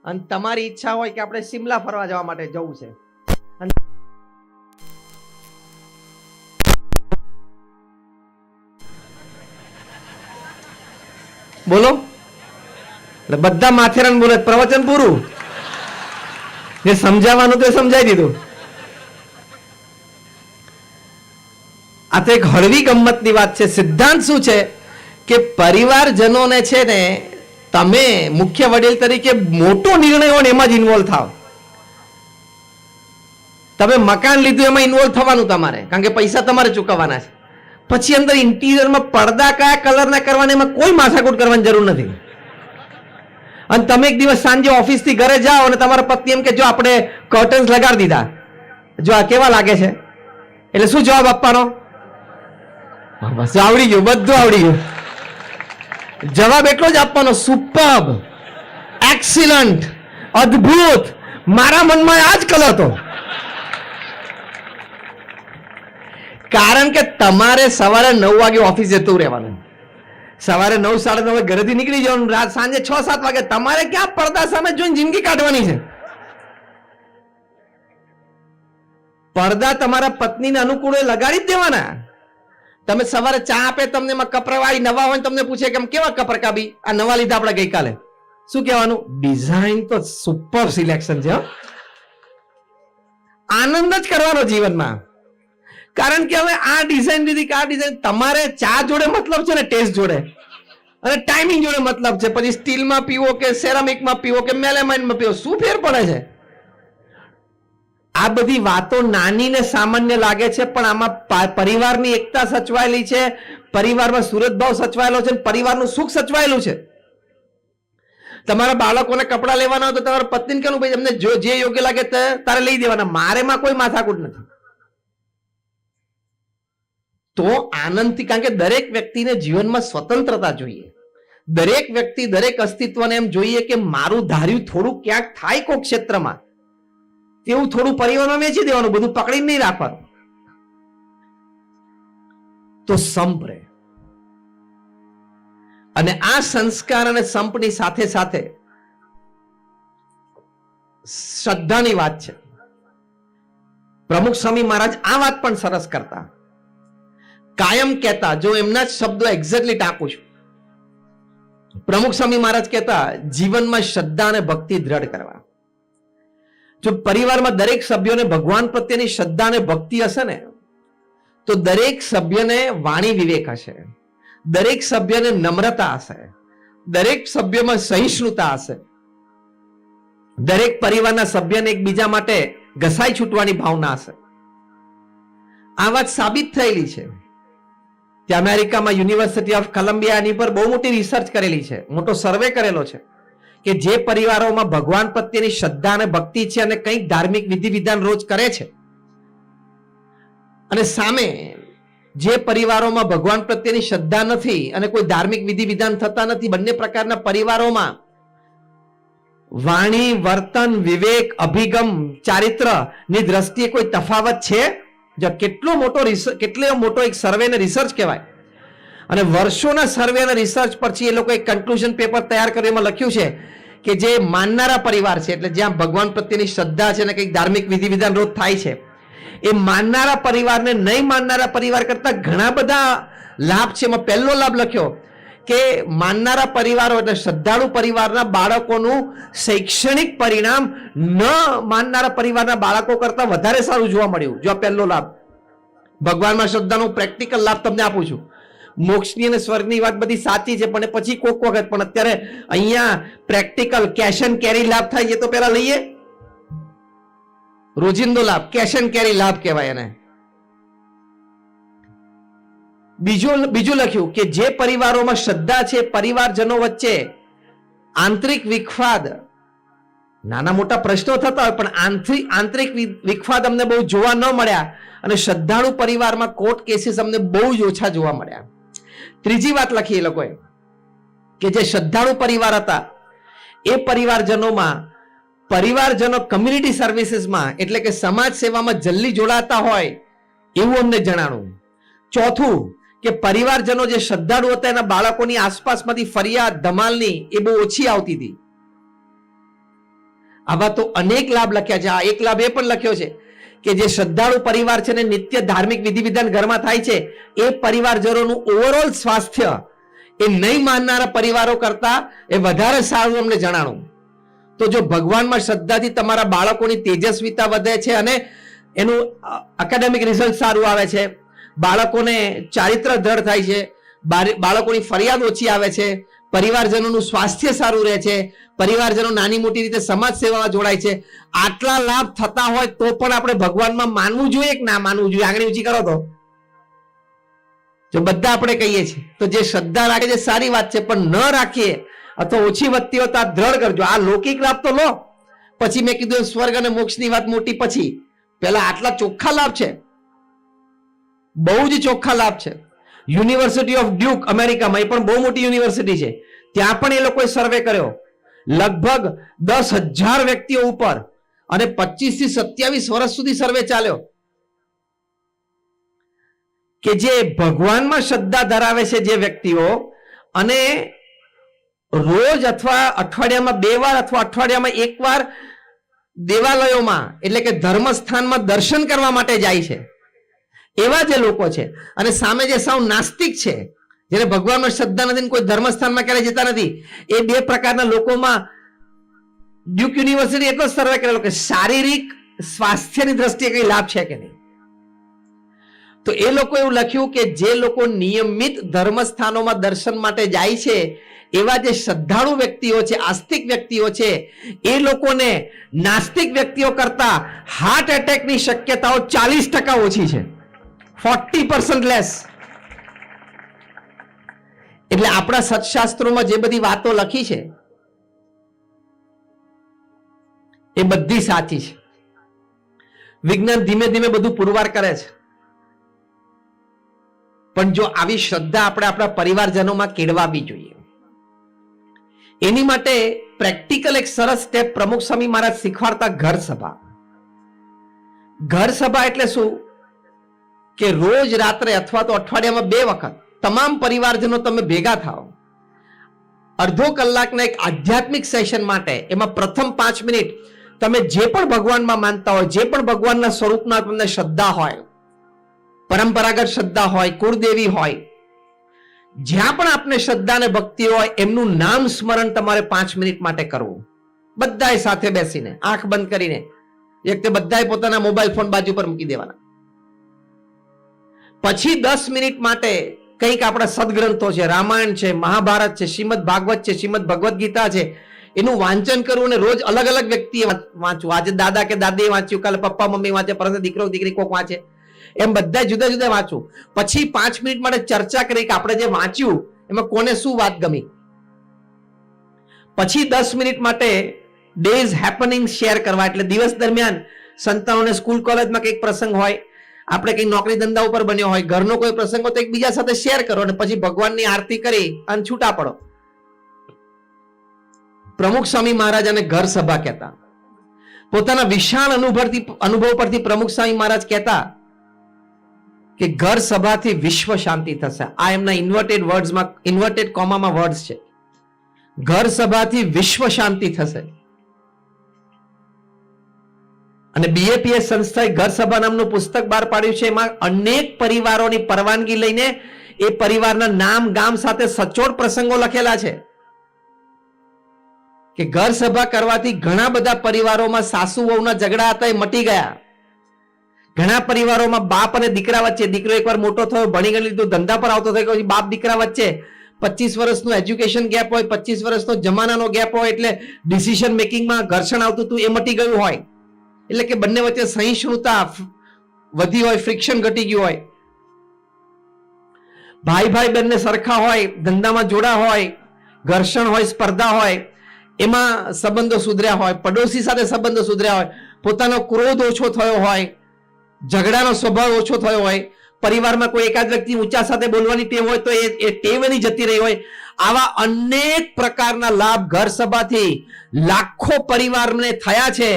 અને તમારી ઈચ્છા હોય કે આપણે શિમલા ફરવા જવા માટે જવું છે. બોલો, એટલે બધા માથેરાન બોલે, પ્રવચન પૂરું. જે સમજાવવાનું તો સમજાવી દીધું. આ તો એક હળવી ગમ્મતની વાત છે. સિદ્ધાંત શું છે કે પરિવારજનોને છે ને, તમે મુખ્ય વડીલ તરીકે મોટો નિર્ણય હોય ને એમાં જ ઇન્વોલ્વ થાવ. તમે મકાન લીધું એમાં ઇન્વોલ્વ થવાનું તમારે, કારણ કે પૈસા તમારે ચૂકવવાના છે. પછી અંદર ઇન્ટિરિયરમાં પડદા કયા કલરના કરવાના, એમાં કોઈ માથાકૂટ કરવાની જરૂર નથી. અને તમે એક દિવસ સાંજે ઓફિસથી ઘરે જાઓ અને તમારા પત્ની એમ કે જો આપણે કર્ટન્સ લગાડી દીધા, જો આ કેવા લાગે છે, એટલે શું જવાબ આપવાનો? બસ આવડી ગયું, બધું આવડી ગયું. જવાબ એટલો જ આપવાનો, સુપર્બ, એક્સિલન્ટ, અદ્ભુત. મારા મનમાં આ જ કલર હતો. કારણ કે તમારે સવારે 9 વાગે ઓફિસ જતું રહેવાનું, સવારે 9, 9:30 ઘરેથી નીકળી જવાનું, રાત સાંજે 6, 7 વાગે તમારે ક્યાં પડદા સામે જોઈને જિંદગી કાઢવાની છે? પડદા તમારા પત્નીને અનુકૂળ લગાડી જ દેવાના. તમે સવારે ચા આપે તમને, એમાં કપરાવાળી નવા હોય, તમને પૂછે કે કેવા કપર કાબી, આ નવા લીધા આપણે ગઈકાલે, શું કહેવાનું? ડિઝાઇન તો સુપર સિલેક્શન છે. આનંદ જ કરવાનો જીવનમાં. કારણ કે હવે આ ડિઝાઇન લીધી કે આ ડિઝાઇન, તમારે ચા જોડે મતલબ છે ને ટેસ્ટ જોડે, અને ટાઈમિંગ જોડે મતલબ છે. પછી સ્ટીલમાં પીવો કે સેરામિકમાં પીવો કે મેલેમાઇનમાં પીવો, શું ફેર પડે છે? આ બધી વાતો નાની ને સામાન્ય લાગે છે, પણ આમાં પરિવારની એકતા સચવાયેલી છે, પરિવારમાં સુરતભાવ સચવાયેલો છે, પરિવારનું સુખ સચવાયેલું છે. તમારા બાળકોને કપડા લેવાના હોય તો તમારા પત્નીને કહેવું, ભાઈ તમને જે યોગ્ય લાગે તારે લઈ દેવાના, મારેમાં કોઈ માથાકૂટ નથી. તો આનંદથી, કારણ કે દરેક વ્યક્તિને જીવનમાં સ્વતંત્રતા જોઈએ. દરેક વ્યક્તિ, દરેક અસ્તિત્વને એમ જોઈએ કે મારું ધાર્યું થોડું ક્યાંક થાય કોઈ ક્ષેત્રમાં, તેવું થોડું પરિવારમાં વેચી દેવાનું, બધું પકડીને નહીં રાખવાનું. તો સંપ રહે. અને આ સંસ્કાર અને સંપની સાથે સાથે શ્રદ્ધાની વાત છે. પ્રમુખ સ્વામી મહારાજ આ વાત પણ સરસ કરતા, કાયમ કહેતા, જો એમના જ શબ્દો એક્ઝેક્ટલી ટાંકું છું. પ્રમુખ સ્વામી મહારાજ કહેતા, જીવનમાં શ્રદ્ધા અને ભક્તિ દ્રઢ કરવા. જો પરિવારમાં દરેક સભ્યોને ભગવાન પ્રત્યેની શ્રદ્ધા અને ભક્તિ હશે ને, તો દરેક સભ્યને વાણી વિવેક હશે, દરેક સભ્યને નમ્રતા હશે, દરેક સભ્યમાં સહિષ્ણુતા હશે, દરેક પરિવારના સભ્યને એકબીજા માટે ઘસાઈ છૂટવાની ભાવના હશે. આ વાત સાબિત થયેલી છે. ત્યાં અમેરિકામાં યુનિવર્સિટી ઓફ કોલંબિયાની પર બહુ મોટી રિસર્ચ કરેલી છે, મોટો સર્વે કરેલો છે કે જે પરિવારોમાં ભગવાન પ્રત્યેની શ્રદ્ધા અને ભક્તિ છે અને કંઈક ધાર્મિક વિધિ વિધાન રોજ કરે છે, અને સામે જે પરિવારોમાં ભગવાન પ્રત્યેની શ્રદ્ધા નથી અને કોઈ ધાર્મિક વિધિ વિધાન થતા નથી, બંને પ્રકારના પરિવારોમાં વાણી, વર્તન, વિવેક, અભિગમ, ચારિત્ર ની દ્રષ્ટિએ કોઈ તફાવત છે? જો કેટલો મોટો એક સર્વે અને રિસર્ચ કહેવાય. અને વર્ષોના સર્વે અને રિસર્ચ પછી એ લોકો એક કન્ક્લુઝન પેપર તૈયાર કર્યું, એમાં લખ્યું છે કે જે માનનારા પરિવાર છે, એટલે જ્યાં ભગવાન પ્રત્યેની શ્રદ્ધા છે અને કંઈક ધાર્મિક વિધિ વિધાન રોજ થાય છે, એ માનનારા પરિવારને નહીં માનનારા પરિવાર કરતા ઘણા બધા લાભ છે. એમાં પહેલો લાભ લખ્યો કે માનનારા પરિવારો એટલે શ્રદ્ધાળુ પરિવારના બાળકોનું શૈક્ષણિક પરિણામ ન માનનારા પરિવારના બાળકો કરતા વધારે સારું જોવા મળ્યું. જો આ પહેલો લાભ. ભગવાનમાં શ્રદ્ધાનો પ્રેક્ટિકલ લાભ તમને આપું છું. મોક્ષની અને સ્વર્ગની વાત બધી સાચી છે, પણ પછી કોક વખત, પણ અત્યારે અહીંયા પ્રેક્ટિકલ કેશ એન્ડ કેરી લાભ થાય એ તો પેલા લઈએ. રોજિંદો લાભ કેશ એન્ડ કેરી લાભ કહેવાય એને. બીજું લખ્યું કે જે પરિવારોમાં શ્રદ્ધા છે, પરિવારજનો વચ્ચે આંતરિક વિખવાદ, નાના મોટા પ્રશ્નો થતા હોય પણ આંતરિક વિખવાદ અમને બહુ જોવા ન મળ્યા, અને શ્રદ્ધાળુ પરિવારમાં કોર્ટ કેસીસ અમને બહુ જ ઓછા જોવા મળ્યા. ત્રીજી વાત લખી એ લોકોએ કે જે શ્રદ્ધાળુ પરિવાર હતા એ પરિવારજનો કમ્યુનિટી સર્વિસીસમાં એટલે કે સમાજ સેવામાં જલ્દી જોડાતા હોય એવું અમને જણાણું. ચોથું કે પરિવારજનો જે શ્રદ્ધાળુ હતા એના બાળકોની આસપાસમાંથી ફરિયાદ ધમાલની એ બહુ ઓછી આવતી હતી. આવા તો અનેક લાભ લખ્યા છે. આ એક લાભ એ પણ લખ્યો છે કે જે શ્રદ્ધાળુ પરિવાર છે ને નિત્ય ધાર્મિક વિધિ વિધાન ઘરમાં થાય છે, એ પરિવારજનોનું ઓવરઓલ સ્વાસ્થ્ય એ નહીં માનનારા પરિવારો કરતા એ વધારે સારું અમને જણાણું. તો જો ભગવાનમાં શ્રદ્ધાથી તમારા બાળકોની તેજસ્વીતા વધે છે અને એનું એકેડેમિક રિઝલ્ટ સારું આવે છે, બાળકોને ચારિત્ર દ્રઢ થાય છે, બાળકોની ફરિયાદ ઓછી આવે છે, પરિવારજનોનું સ્વાસ્થ્ય સારું રહે છે, પરિવારજનો નાની મોટી રીતે સમાજ સેવામાં જોડાય છે, આટલા લાભ થતા હોય તો પણ આપણે ભગવાનમાં માનવું જોઈએ કે ના માનવું જોઈએ? આંગળી ઊંચી કરો તો. જો બધા આપણે કહીએ છીએ તો જે શ્રદ્ધા રાખે છે સારી વાત છે, પણ ન રાખીએ અથવા ઓછી વધતી હોય તો આ દ્રઢ કરજો. આ લૌકિક લાભ તો લો, પછી મેં કીધું સ્વર્ગ અને મોક્ષની વાત મોટી, પછી પેલા આટલા ચોખ્ખા લાભ છે, બહુ જ ચોખ્ખા લાભ છે. યુનિવર્સિટી ઓફ ડ્યુક અમેરિકામાં, એ પણ બહુ મોટી યુનિવર્સિટી છે, ત્યાં પણ એ લોકોએ સર્વે કર્યો. લગભગ 10,000 વ્યક્તિઓ ઉપર અને 25 થી 27 વર્ષ સુધી સર્વે ચાલ્યો કે જે ભગવાનમાં શ્રદ્ધા ધરાવે છે જે વ્યક્તિઓ, અને રોજ અથવા અઠવાડિયામાં 2 વાર અથવા અઠવાડિયામાં 1 વાર દેવાલયોમાં એટલે કે ધર્મસ્થાનમાં દર્શન કરવા માટે જાય છે, એવા જે લોકો છે. અને સામે જે સાવ નાસ્તિક છે, જેને ભગવાનમાં શ્રદ્ધા નથી, કોઈ ધર્મસ્થાનમાં ક્યારે જતા નથી, એ 2 પ્રકારના લોકોમાં ડ્યુક યુનિવર્સિટી એટલો સર્વે કરેલો કે શારીરિક સ્વાસ્થ્યની દ્રષ્ટિએ કઈ લાભ છે કે નહીં. તો એ લોકો એવું લખ્યું કે જે લોકો નિયમિત ધર્મસ્થાનોમાં દર્શન માટે જાય છે, એવા જે શ્રદ્ધાળુ વ્યક્તિઓ છે, આસ્તિક વ્યક્તિઓ છે, એ લોકોને નાસ્તિક વ્યક્તિઓ કરતા હાર્ટ એટેકની શક્યતાઓ 40% ઓછી છે, 40% લેસ. એટલે આપણા સત્શાસ્ત્રોમાં જે બધી વાતો લખી છે એ બધી સાચી છે. વિજ્ઞાન ધીમે ધીમે બધું પુરવાર કરે છે, પણ જો આવી શ્રદ્ધા આપણે આપણા પરિવારજનોમાં કેળવાવી જોઈએ. એની માટે પ્રેક્ટિકલ એક સરસ સ્ટેપ પ્રમુખ સ્વામી મહારાજ શીખવાડતા ઘર સભા. ઘર સભા એટલે શું કે રોજ રાત્રે અથવા તો અઠવાડિયામાં 2 વખત તમામ પરિવારજનો તમે ભેગા થાઓ, અડધો કલાકના એક આધ્યાત્મિક સેશન માટે. એમાં પ્રથમ 5 મિનિટ તમે જે પણ ભગવાનમાં માનતા હોય, જે પણ ભગવાનના સ્વરૂપમાં તમને શ્રદ્ધા હોય, પરંપરાગત શ્રદ્ધા હોય, કુળદેવી હોય, જ્યાં પણ આપને શ્રદ્ધા અને ભક્તિ હોય, એમનું નામ સ્મરણ તમારે 5 મિનિટ માટે કરવું. બધાએ સાથે બેસીને આંખ બંધ કરીને, એક તે બધાએ પોતાના મોબાઈલ ફોન બાજુ પર મૂકી દેવાના. પછી 10 મિનિટ માટે કંઈક આપણા સદગ્રંથો છે, રામાયણ છે, મહાભારત છે, શ્રીમદ ભાગવત છે, શ્રીમદ ભગવદ ગીતા છે, એનું વાંચન કરવું. અને રોજ અલગ અલગ વ્યક્તિએ વાંચવું. આજે દાદા કે દાદીએ વાંચ્યું, કાલે પપ્પા મમ્મી વાંચે, પરત દીકરો દીકરી કોક વાંચે, એમ બધા જુદા જુદા વાંચવું. પછી 5 મિનિટ માટે ચર્ચા કરી કે આપણે જે વાંચ્યું એમાં કોને શું વાત ગમી. પછી 10 મિનિટ માટે ડેઝ હેપનિંગ શેર કરવા. એટલે દિવસ દરમિયાન સંતાનોને સ્કૂલ કોલેજમાં કંઈક પ્રસંગ હોય, આપણે કંઈક નોકરી ધંધા ઉપર બન્યો હોય, ઘરનો કોઈ પ્રસંગ હોય તો એકબીજા સાથે શેર કરો, અને પછી ભગવાનની આરતી કરી અને છૂટા પડો. પ્રમુખ સ્વામી મહારાજ અને ઘર સભા કહેતા. પોતાના વિશાળ અનુભવ પરથી પ્રમુખ સ્વામી મહારાજ કહેતા કે ઘર સભાથી વિશ્વ શાંતિ થશે. આ એમના ઇન્વર્ટેડ વર્ડ્સમાં, ઇન્વર્ટેડ કોમામાં વર્ડ્સ છે. ઘર સભાથી વિશ્વ શાંતિ થશે. અને બીએપીએસ સંસ્થાએ ઘર સભા નામનું પુસ્તક બહાર પાડ્યું છે. એમાં અનેક પરિવારોની પરવાનગી લઈને એ પરિવારના નામ ગામ સાથે સચોટ પ્રસંગો લખેલા છે કે ઘર સભા કરવાથી ઘણા બધા પરિવારોમાં સાસુ વહુના ઝઘડા હતા એ મટી ગયા, ઘણા પરિવારોમાં બાપ અને દીકરા વચ્ચે, દીકરો એકવાર મોટો થયો, ભણી ગણી લીધું, ધંધા પર આવતો થઈ ગયો, બાપ દીકરા વચ્ચે 25 વર્ષનું એજ્યુકેશન ગેપ હોય, 25 વર્ષનો જમાનાનો ગેપ હોય, એટલે ડિસિઝન મેકિંગમાં ઘર્ષણ આવતું હતું, એ મટી ગયું હોય. એટલે કે બંને વચ્ચે સહિષ્ણુતા વધી હોય, ફ્રિક્શન ઘટી ગયું હોય. ભાઈ ભાઈ બંને સરખા હોય, ધંધામાં જોડા હોય, ઘર્ષણ હોય, સ્પર્ધા હોય, એમાં સંબંધો સુધર્યા હોય, પડોશી સાથે સંબંધો સુધર્યા હોય, પોતાનો ક્રોધ ઓછો થયો હોય, ઝઘડાનો સ્વભાવ ઓછો થયો હોય, પરિવારમાં કોઈ એકાદ વ્યક્તિ ઊંચા સાથે બોલવાની ટેવ હોય તો એ ટેવ એની જતી રહી હોય. આવા અનેક પ્રકારના લાભ ઘર સભાથી લાખો પરિવારને થયા છે.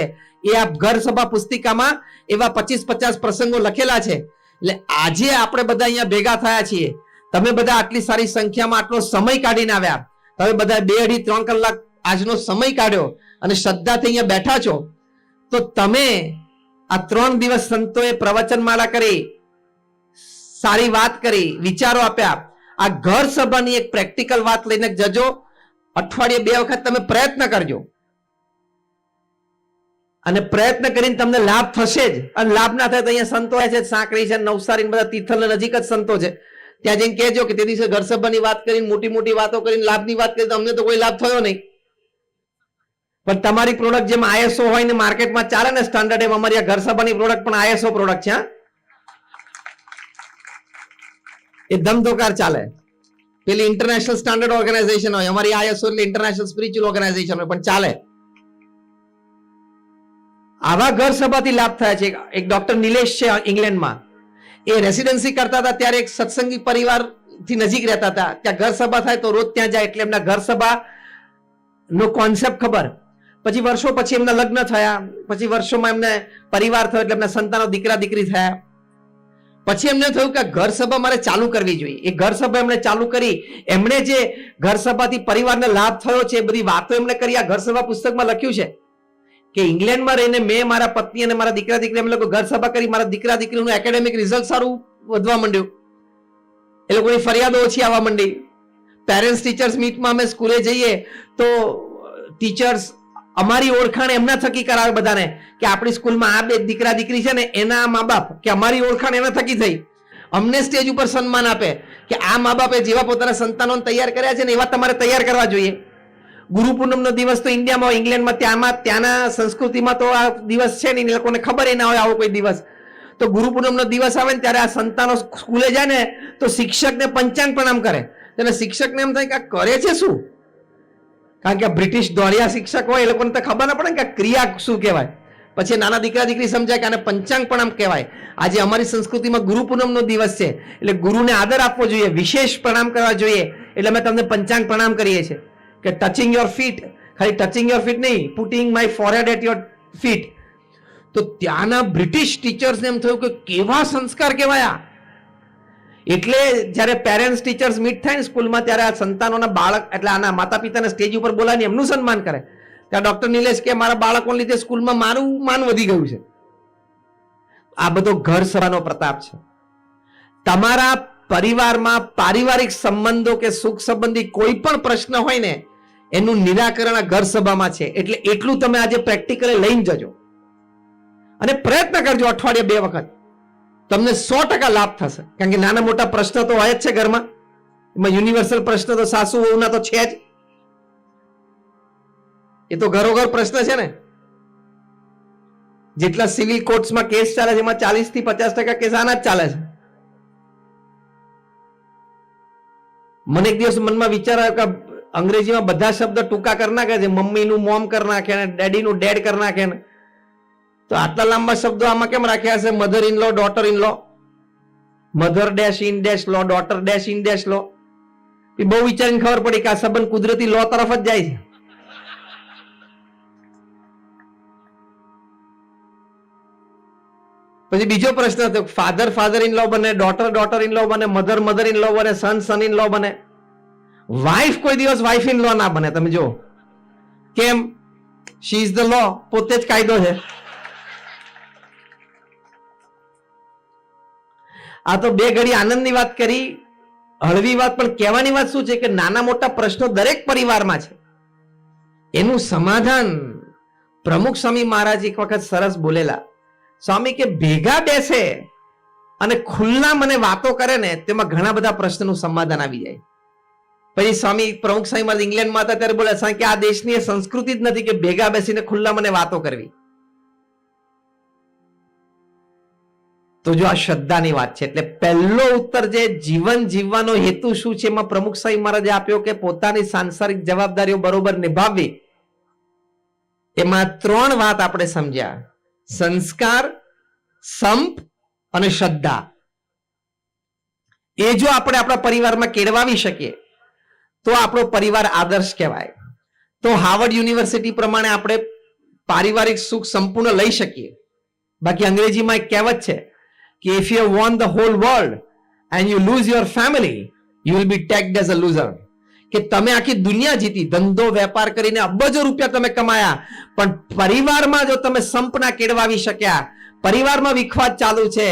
એ આ ઘર સભા પુસ્તિકામાં એવા 25-50 પ્રસંગો લખેલા છે. એટલે આજે આપણે બધા અહીંયા ભેગા થયા છીએ. તમે બધા આટલી સારી સંખ્યામાં આટલો સમય કાઢીને આવ્યા. તમે બધા 2, 2.5, 3 કલાક આજનો સમય કાઢ્યો અને શ્રદ્ધાથી અહીંયા બેઠા છો. તો તમે આ 3 દિવસ સંતોએ પ્રવચનમાળા કરી, સારી વાત કરી, વિચારો આપ્યા. આ ઘર સભાની એક પ્રેક્ટિકલ વાત લઈને જજો. અઠવાડિયે 2 વખત તમે પ્રયત્ન કરજો અને પ્રયત્ન કરીને તમને લાભ થશે જ. અને લાભ ના થાય તો અહીંયા સંતો છે, સાંકળી છે, નવસારી, બધા તિથલ નજીક જ સંતો છે. ત્યાં જઈને કહેજો કે તે દિવસે ઘર સભાની વાત કરીને, મોટી મોટી વાતો કરીને, લાભની વાત કરી, તો અમને તો કોઈ લાભ થયો નહીં. પણ તમારી પ્રોડક્ટ જેમ ISO હોય ને માર્કેટમાં ચાલે ને સ્ટાન્ડર્ડ, એમ અમારી આ ઘર સભાની પ્રોડક્ટ પણ ISO પ્રોડક્ટ છે. એ ધમધોકાર ચાલે. પેલી ઇન્ટરનેશનલ સ્ટાન્ડર્ડ ઓર્ગેનાઇઝેશન હોય, અમારી ISO એટલે ઇન્ટરનેશનલ સ્પિરિચ્યુઅલ ઓર્ગેનાઇઝેશન હોય, પણ ચાલે. આવા ઘર સભાથી લાભ થયા છે. એક ડોક્ટર નિલેશ છે ઇંગ્લેન્ડમાં, એ રેસિડેન્સી કરતા હતા ત્યારે એક સત્સંગી પરિવારથી નજીક રહેતા હતા. ત્યાં ઘર સભા થાય તો રોજ ત્યાં જાય, એટલે એમના ઘર સભા નો કોન્સેપ્ટ ખબર. પછી વર્ષો પછી એમના લગ્ન થયા, પછી વર્ષોમાં એમને પરિવાર થયો, એટલે એમના સંતાનો દીકરા દીકરી થયા. પછી એમને થયું કે ઘર સભા મારે ચાલુ કરવી જોઈએ. એ ઘર સભા એમણે ચાલુ કરી. એમણે જે ઘર સભાથી પરિવારને લાભ થયો છે એ બધી વાતો એમણે કરી. આ ઘર સભા પુસ્તકમાં લખ્યું છે કે ઇંગ્લેન્ડમાં રહીને મેં, મારા પત્ની અને મારા દીકરા દીકરી, અમે લોકો ઘર સભા કરી. મારા દીકરા દીકરીનું એકેડેમિક રિઝલ્ટ સારું વધવા માંડ્યું, એ લોકોની ફરિયાદો ઓછી આવવા માંડી. પેરેન્ટ્સ ટીચર્સ મીટમાં અમે સ્કૂલે જઈએ તો ટીચર્સ અમારી ઓળખાણ એમના થકી કરાવે બધાને કે આપણી સ્કૂલમાં આ 2 દીકરા દીકરી છે ને એના મા બાપ, કે અમારી ઓળખાણ એના થકી થઈ. અમને સ્ટેજ ઉપર સન્માન આપે કે આ મા બાપે જેવા પોતાના સંતાનોને તૈયાર કર્યા છે ને એવા તમારે તૈયાર કરવા જોઈએ. ગુરુ પૂનમનો દિવસ તો ઇન્ડિયામાં હોય, ઇંગ્લેન્ડમાં ત્યાંના સંસ્કૃતિમાં તો આ દિવસ છે ને, એ લોકોને ખબર ના હોય આવો કોઈ દિવસ. તો ગુરુ પૂનમનો દિવસ આવે ને ત્યારે આ સંતાનો સ્કૂલે જાય ને તો શિક્ષકને પંચાંગ પ્રણામ કરે. એટલે શિક્ષકને એમ થાય કે આ કરે છે શું? કારણ કે બ્રિટિશ દોડિયા શિક્ષક હોય, એ લોકોને તો ખબર ના પડે ને કે ક્રિયા શું કહેવાય. પછી નાના દીકરા દીકરી સમજાય કે આને પંચાંગ પ્રણામ કહેવાય. આજે અમારી સંસ્કૃતિમાં ગુરુ પૂનમનો દિવસ છે એટલે ગુરુને આદર આપવો જોઈએ, વિશેષ પ્રણામ કરવા જોઈએ. એટલે અમે તમને પંચાંગ પ્રણામ કરીએ છીએ કે ટચિંગ યોર ફીટ, ખાલી ટચિંગ યોર ફીટ નહીં, putting my forehead at your feet. તો ત્યાંના બ્રિટિશ ટીચર્સને એમ થયું કે કેવા સંસ્કાર કહેવાય. એટલે જ્યારે પેરેન્ટ્સ ટીચર્સ મીટ થાય ને સ્કૂલમાં, ત્યારે આ સંતાનોના બાળક એટલે આના માતા પિતાને સ્ટેજ ઉપર બોલાવીને એમનું સન્માન કરે. ત્યાં ડોક્ટર નિલેશ કે મારા બાળકોને લીધે સ્કૂલમાં મારું માન વધી ગયું છે. આ બધો ઘર સભાનો પ્રતાપ છે. તમારા પરિવારમાં પારિવારિક સંબંધો કે સુખ સંબંધી કોઈ પણ પ્રશ્ન હોય ને એનું નિરાકરણ આ ઘર સભામાં છે. એટલે એટલું તમે આજે પ્રેક્ટિકલી લઈને જજો અને પ્રયત્ન કરજો. અઠવાડિયે 2 વખત તમને 100% લાભ થશે. કારણ કે નાના મોટા પ્રશ્ન તો હોય જ છે ઘરમાં. એમાં યુનિવર્સલ પ્રશ્ન તો સાસુ વહુના તો છે જ. એ તો ઘરોઘર પ્રશ્ન છે ને. જેટલા સિવિલ કોર્ટ્સમાં કેસ ચાલે છે એમાં 40 થી 50% કેસ આના જ ચાલે છે. મને એક દિવસ મનમાં વિચાર આવ્યો કે અંગ્રેજીમાં બધા શબ્દ ટૂંકા કરી નાખે છે. મમ્મીનું મોમ કરી નાખે ને ડેડીનું ડેડ કરી નાખે ને. તો આટલા લાંબા શબ્દો આમાં કેમ રાખ્યા હશે? Mother in law, daughter in law, mother dash in dash law, daughter dash in dash law. બહુ વિચારીને ખબર પડી કે આ સંબંધ કુદરતી લો તરફ જ જાય છે. પછી બીજો પ્રશ્ન હતો, ફાધર ફાધર ઇન લો બને, ડોટર ડોટર ઇન લો બને, મધર મધર ઇન લો બને, સન સન ઇન લો બને. વાઇફ કોઈ દિવસ વાઇફ ઇન લો ના બને. તમે જો કેમ? શી ઇઝ ધ લો, પોતે જ કાયદો છે. આ તો 2 ઘડી આનંદની વાત કરી, હળવી વાત, પણ કહેવાની વાત શું છે કે નાના મોટા પ્રશ્નો દરેક પરિવારમાં છે. એનું સમાધાન પ્રમુખ સ્વામી મહારાજ એક વખત સરસ બોલેલા. સ્વામી કે ભેગા બેસે અને ખુલ્લા મને વાતો કરે ને તેમાં ઘણા બધા પ્રશ્નનું સમાધાન આવી જાય. પછી સ્વામી પ્રમુખ સ્વામી મહારાજ ઇંગ્લેન્ડમાં હતા ત્યારે બોલે કે આ દેશની સંસ્કૃતિ જ નથી કે ભેગા બેસીને ખુલ્લા મને વાતો કરવી. તો જો આ શ્રદ્ધાની વાત છે, એટલે પહેલો ઉત્તર જે જીવન જીવવાનો હેતુ શું છે એમાં પ્રમુખ સ્વામી મહારાજે આપ્યો કે પોતાની સાંસારિક જવાબદારીઓ બરોબર નિભાવવી. એમાં 3 વાત આપણે સમજ્યા: સંસ્કાર, સંપ અને શ્રદ્ધા. એ જો આપણે આપણા પરિવારમાં કેળવાવી શકીએ તો આપણો પરિવાર આદર્શ કહેવાય. તો હાર્વર્ડ યુનિવર્સિટી પ્રમાણે આપણે પારિવારિક સુખ સંપૂર્ણ લઈ શકીએ. બાકી અંગ્રેજીમાં એક કહેવત છે કે if you won the whole world and you lose your family, you will be tagged as a loser. કે તમે આખી દુનિયા જીતી, ધંધો વેપાર કરીને અબજો રૂપિયા તમે કમાયા, પણ પરિવારમાં જો તમે સંપ ના કેળવાવી શક્યા, પરિવારમાં વિખવાદ ચાલુ છે,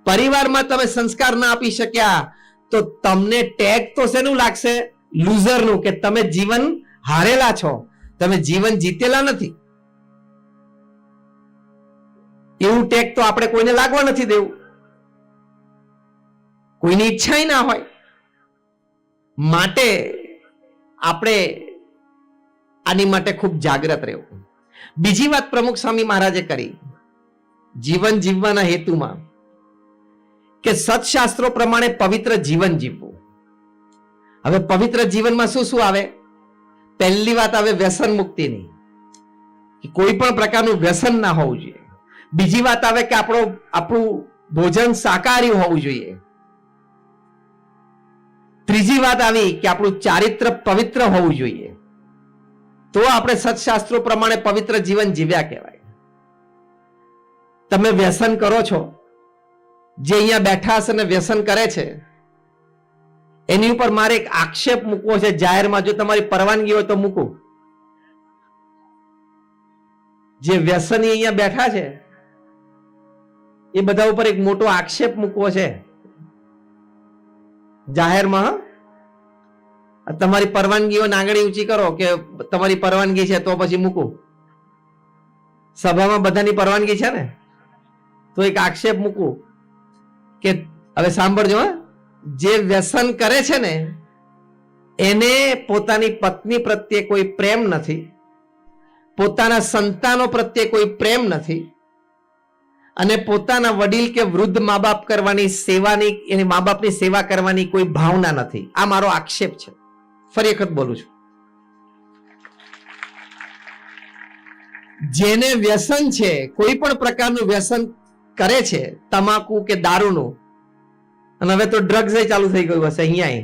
પરિવારમાં તમે સંસ્કાર ના આપી શક્યા, તો તમને ટેગ તો શેનું લાગશે? લૂઝરનું, કે તમે જીવન હારેલા છો, તમે જીવન જીતેલા નથી. એવું ટેગ તો આપણે કોઈને લાગવા નથી દેવું. કોઈની ઈચ્છા ના હોય. માટે આપણે આની માટે ખૂબ જાગ્રત રહેવું. બીજી વાત પ્રમુખ સ્વામી મહારાજે કરી જીવન જીવવાના હેતુમાં કે સત્શાસ્ત્રો પ્રમાણે પવિત્ર જીવન જીવવું. હવે પવિત્ર જીવનમાં શું શું આવે? પહેલી વાત આવે વ્યસન મુક્તિની, કોઈ પણ પ્રકારનું વ્યસન ના હોવું જોઈએ. બીજી વાત આવે કે આપણું ભોજન શાકાહારી હોવું જોઈએ. ત્રીજી વાત આવી કે આપણું ચારિત્ર પવિત્ર હોવું જોઈએ. તો આપણે સત્શાસ્ત્રો પ્રમાણે પવિત્ર જીવન જીવ્યા કહેવાય. તમે વ્યસન કરો છો, જે અહીંયા બેઠા હશે ને વ્યસન કરે છે, એની ઉપર મારે એક આક્ષેપ મૂકવો છે જાહેરમાં. જો તમારી પરવાનગી હોય તો મૂકું. જે વ્યસની અહીંયા બેઠા છે એ બધા ઉપર એક મોટો આક્ષેપ મૂકવો છે જાહેરમાં. તમારી પરવાનગી હોય આંગળી ઊંચી કરો કે તમારી પરવાનગી છે તો પછી મૂકું. સભામાં બધાની પરવાનગી છે ને, તો એક આક્ષેપ મૂકું કે હવે સાંભળજો, જે વ્યસન કરે છે ને એને પોતાની પત્ની પ્રત્યે કોઈ પ્રેમ નથી, પોતાના સંતાનો પ્રત્યે કોઈ પ્રેમ નથી, અને પોતાના વડીલ કે વૃદ્ધ મા બાપ કરવાની સેવાની, એની મા બાપની સેવા કરવાની કોઈ ભાવના નથી. આ મારો આક્ષેપ છે. ફરી વખત બોલું છું. જેને વ્યસન છે, કોઈ પણ પ્રકારનું વ્યસન કરે છે, તમાકુ કે દારૂનું, અને હવે તો ડ્રગ્સ ચાલુ થઈ ગયું હશે અહીંયા,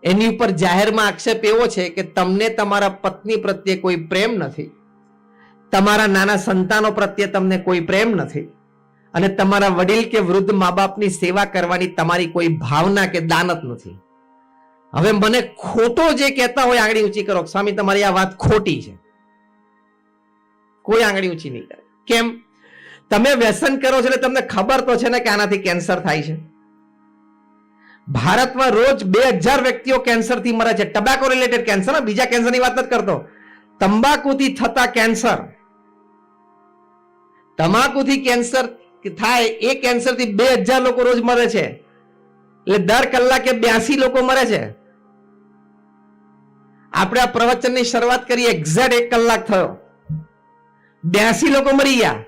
એની ઉપર જાહેરમાં આક્ષેપ એવો છે કે તમને તમારા પત્ની પ્રત્યે કોઈ પ્રેમ નથી, તમારા નાના સંતાનો પ્રત્યે તમને કોઈ પ્રેમ નથી, અને તમારા વડીલ કે વૃદ્ધ મા બાપની સેવા કરવાની તમારી કોઈ ભાવના કે દાનત નથી. હવે મને ખોટો જે કહેતા હોય આંગળી ઊંચી કરો, સ્વામી તમારી આ વાત ખોટી છે. કોઈ આંગળી ઊંચી નહીં કરે. કેમ? તમે વ્યસન કરો છો એટલે તમને ખબર તો છે ને કે આનાથી કેન્સર થાય છે. ભારતમાં રોજ 2000 વ્યક્તિઓ કેન્સરથી મરે છે. ટબાકો રિલેટેડ કેન્સર, બીજા કેન્સરની વાત નથી કરતો. તંબાકુથી થતા કેન્સર, તમાકુથી કેન્સર થાય એ કેન્સરથી 2000 લોકો રોજ મરે છે. એટલે દર કલાકે 82 લોકો મરે છે. આપણે આ પ્રવચનની શરૂઆત કરી એક્ઝેક્ટ 1 કલાક થયો, 82 લોકો મરી ગયા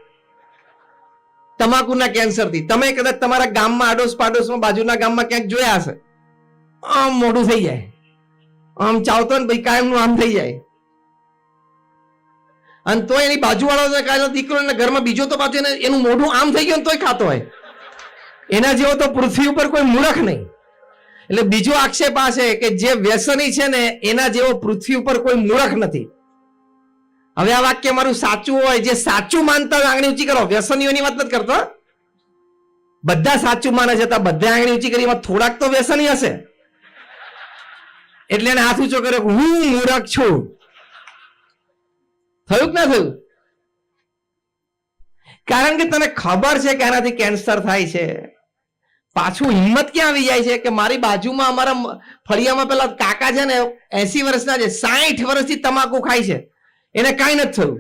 તમાકુના કેન્સરથી. તમે કદાચ તમારા ગામમાં આડોશ પાડોશમાં બાજુના ગામમાં ક્યાંક જોયા હશે, આમ મોઢું થઈ જાય, આમ ચાવતો ને ભાઈ કાયમનું આમ થઈ જાય. અને તો એની બાજુવાળો દીકરો ઘરમાં બીજો તો પાછું એનું મોઢું આમ થઈ ગયું તોય ખાતો હોય. એના જેવો તો પૃથ્વી ઉપર કોઈ મૂર્ખ નહીં. એટલે બીજો આક્ષેપ આ છે કે જે વ્યસની છે ને એના જેવો પૃથ્વી ઉપર કોઈ મૂર્ખ નથી. હવે આ વાક્ય મારું સાચું હોય, જે સાચું માનતા હોય આંગળી ઊંચી કરો. વ્યસનીઓની વાત નથી કરતો, બધા સાચું માને છે, બધા આંગળી ઊંચી કરી. થોડાક તો વ્યસની હશે એટલે એને હાથ ઊંચો કર્યો, હું મૂર્ખ છું. થયું કે ના થયું? કારણ કે તને ખબર છે કે આનાથી કેન્સર થાય છે. પાછું હિંમત ક્યાં આવી જાય છે કે મારી બાજુમાં અમારા ફળિયામાં પેલા કાકા છે ને 80 વર્ષના છે, 60 વર્ષથી તમાકુ ખાય છે, એને કાંઈ નથી થયું.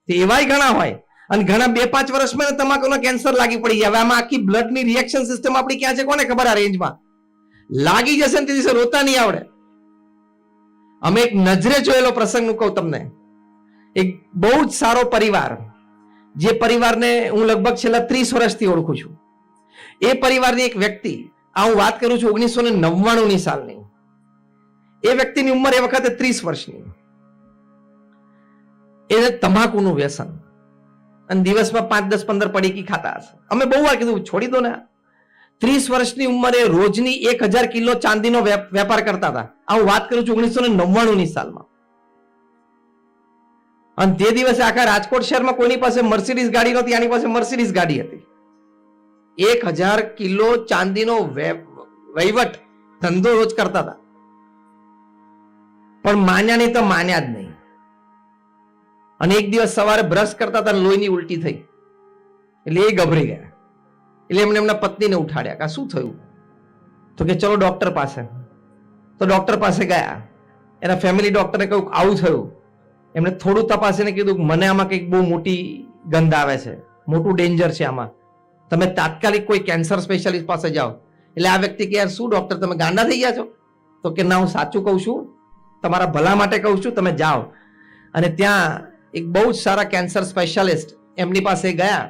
એવાય ઘણા હોય. અને ઘણા 2-5 વર્ષમાં તમાકુનો કેન્સર લાગી પડી જાય. હવે આમાં આખી બ્લડની રિએક્શન સિસ્ટમ આપણી ક્યાં છે કોને ખબર? આ રેન્જમાં લાગી જશે ને તે દિવસે રોતા નહીં આવડે. અમે એક નજરે જોયેલો પ્રસંગનું કહું તમને. એક બહુ જ સારો પરિવાર, જે પરિવારને હું લગભગ છેલ્લા 30 વર્ષથી ઓળખું છું, એ પરિવારની એક વ્યક્તિ, આ હું વાત કરું છું 1999ની સાલની. એ વ્યક્તિની ઉંમર એ વખતે 30 વર્ષની. એને તમાકુનું વ્યસન અને દિવસમાં 5, 10, 15 પડીકી ખાતા હશે. અમે બહુ વાર કીધું છોડી દો ને. 30 વર્ષની ઉંમરે રોજની 1000 કિલો ચાંદીનો વેપાર કરતા હતા. આ હું વાત કરું છું 1999ની સાલમાં. અને તે દિવસે આખા રાજકોટ શહેરમાં કોઈની પાસે મર્સિડીઝ ગાડી નહોતી, આની પાસે મર્સિડીઝ ગાડી હતી. 1000 કિલો ચાંદીનો વહીવટ ધંધો રોજ કરતા હતા. પણ માન્યા નહીં તો માન્યા જ નહીં. અને એક દિવસ સવારે બ્રશ કરતા હતા, લોહીની ઉલટી થઈ. એટલે એ ગભરી ગયા. એટલે એમને એમના પત્નીને ઉઠાડ્યા કે શું થયું? તો કે ચલો ડોક્ટર પાસે. તો ડોક્ટર પાસે ગયા. એના ફેમિલી ડોક્ટરે કહ્યું આવું થયું. એમણે થોડું તપાસીને કીધું મને આમાં કંઈક બહુ મોટી ગંધ આવે છે, મોટું ડેન્જર છે આમાં, તમે તાત્કાલિક કોઈ કેન્સર સ્પેશિયાલિસ્ટ પાસે જાઓ. એટલે આ વ્યક્તિ કે યાર શું ડોક્ટર તમે ગાંડા થઈ ગયા છો? તો કે ના, હું સાચું કહું છું, તમારા ભલા માટે કહું છું, તમે જાઓ. અને ત્યાં એક બહુ જ સારા કેન્સર સ્પેશિયાલિસ્ટ એમની પાસે ગયા.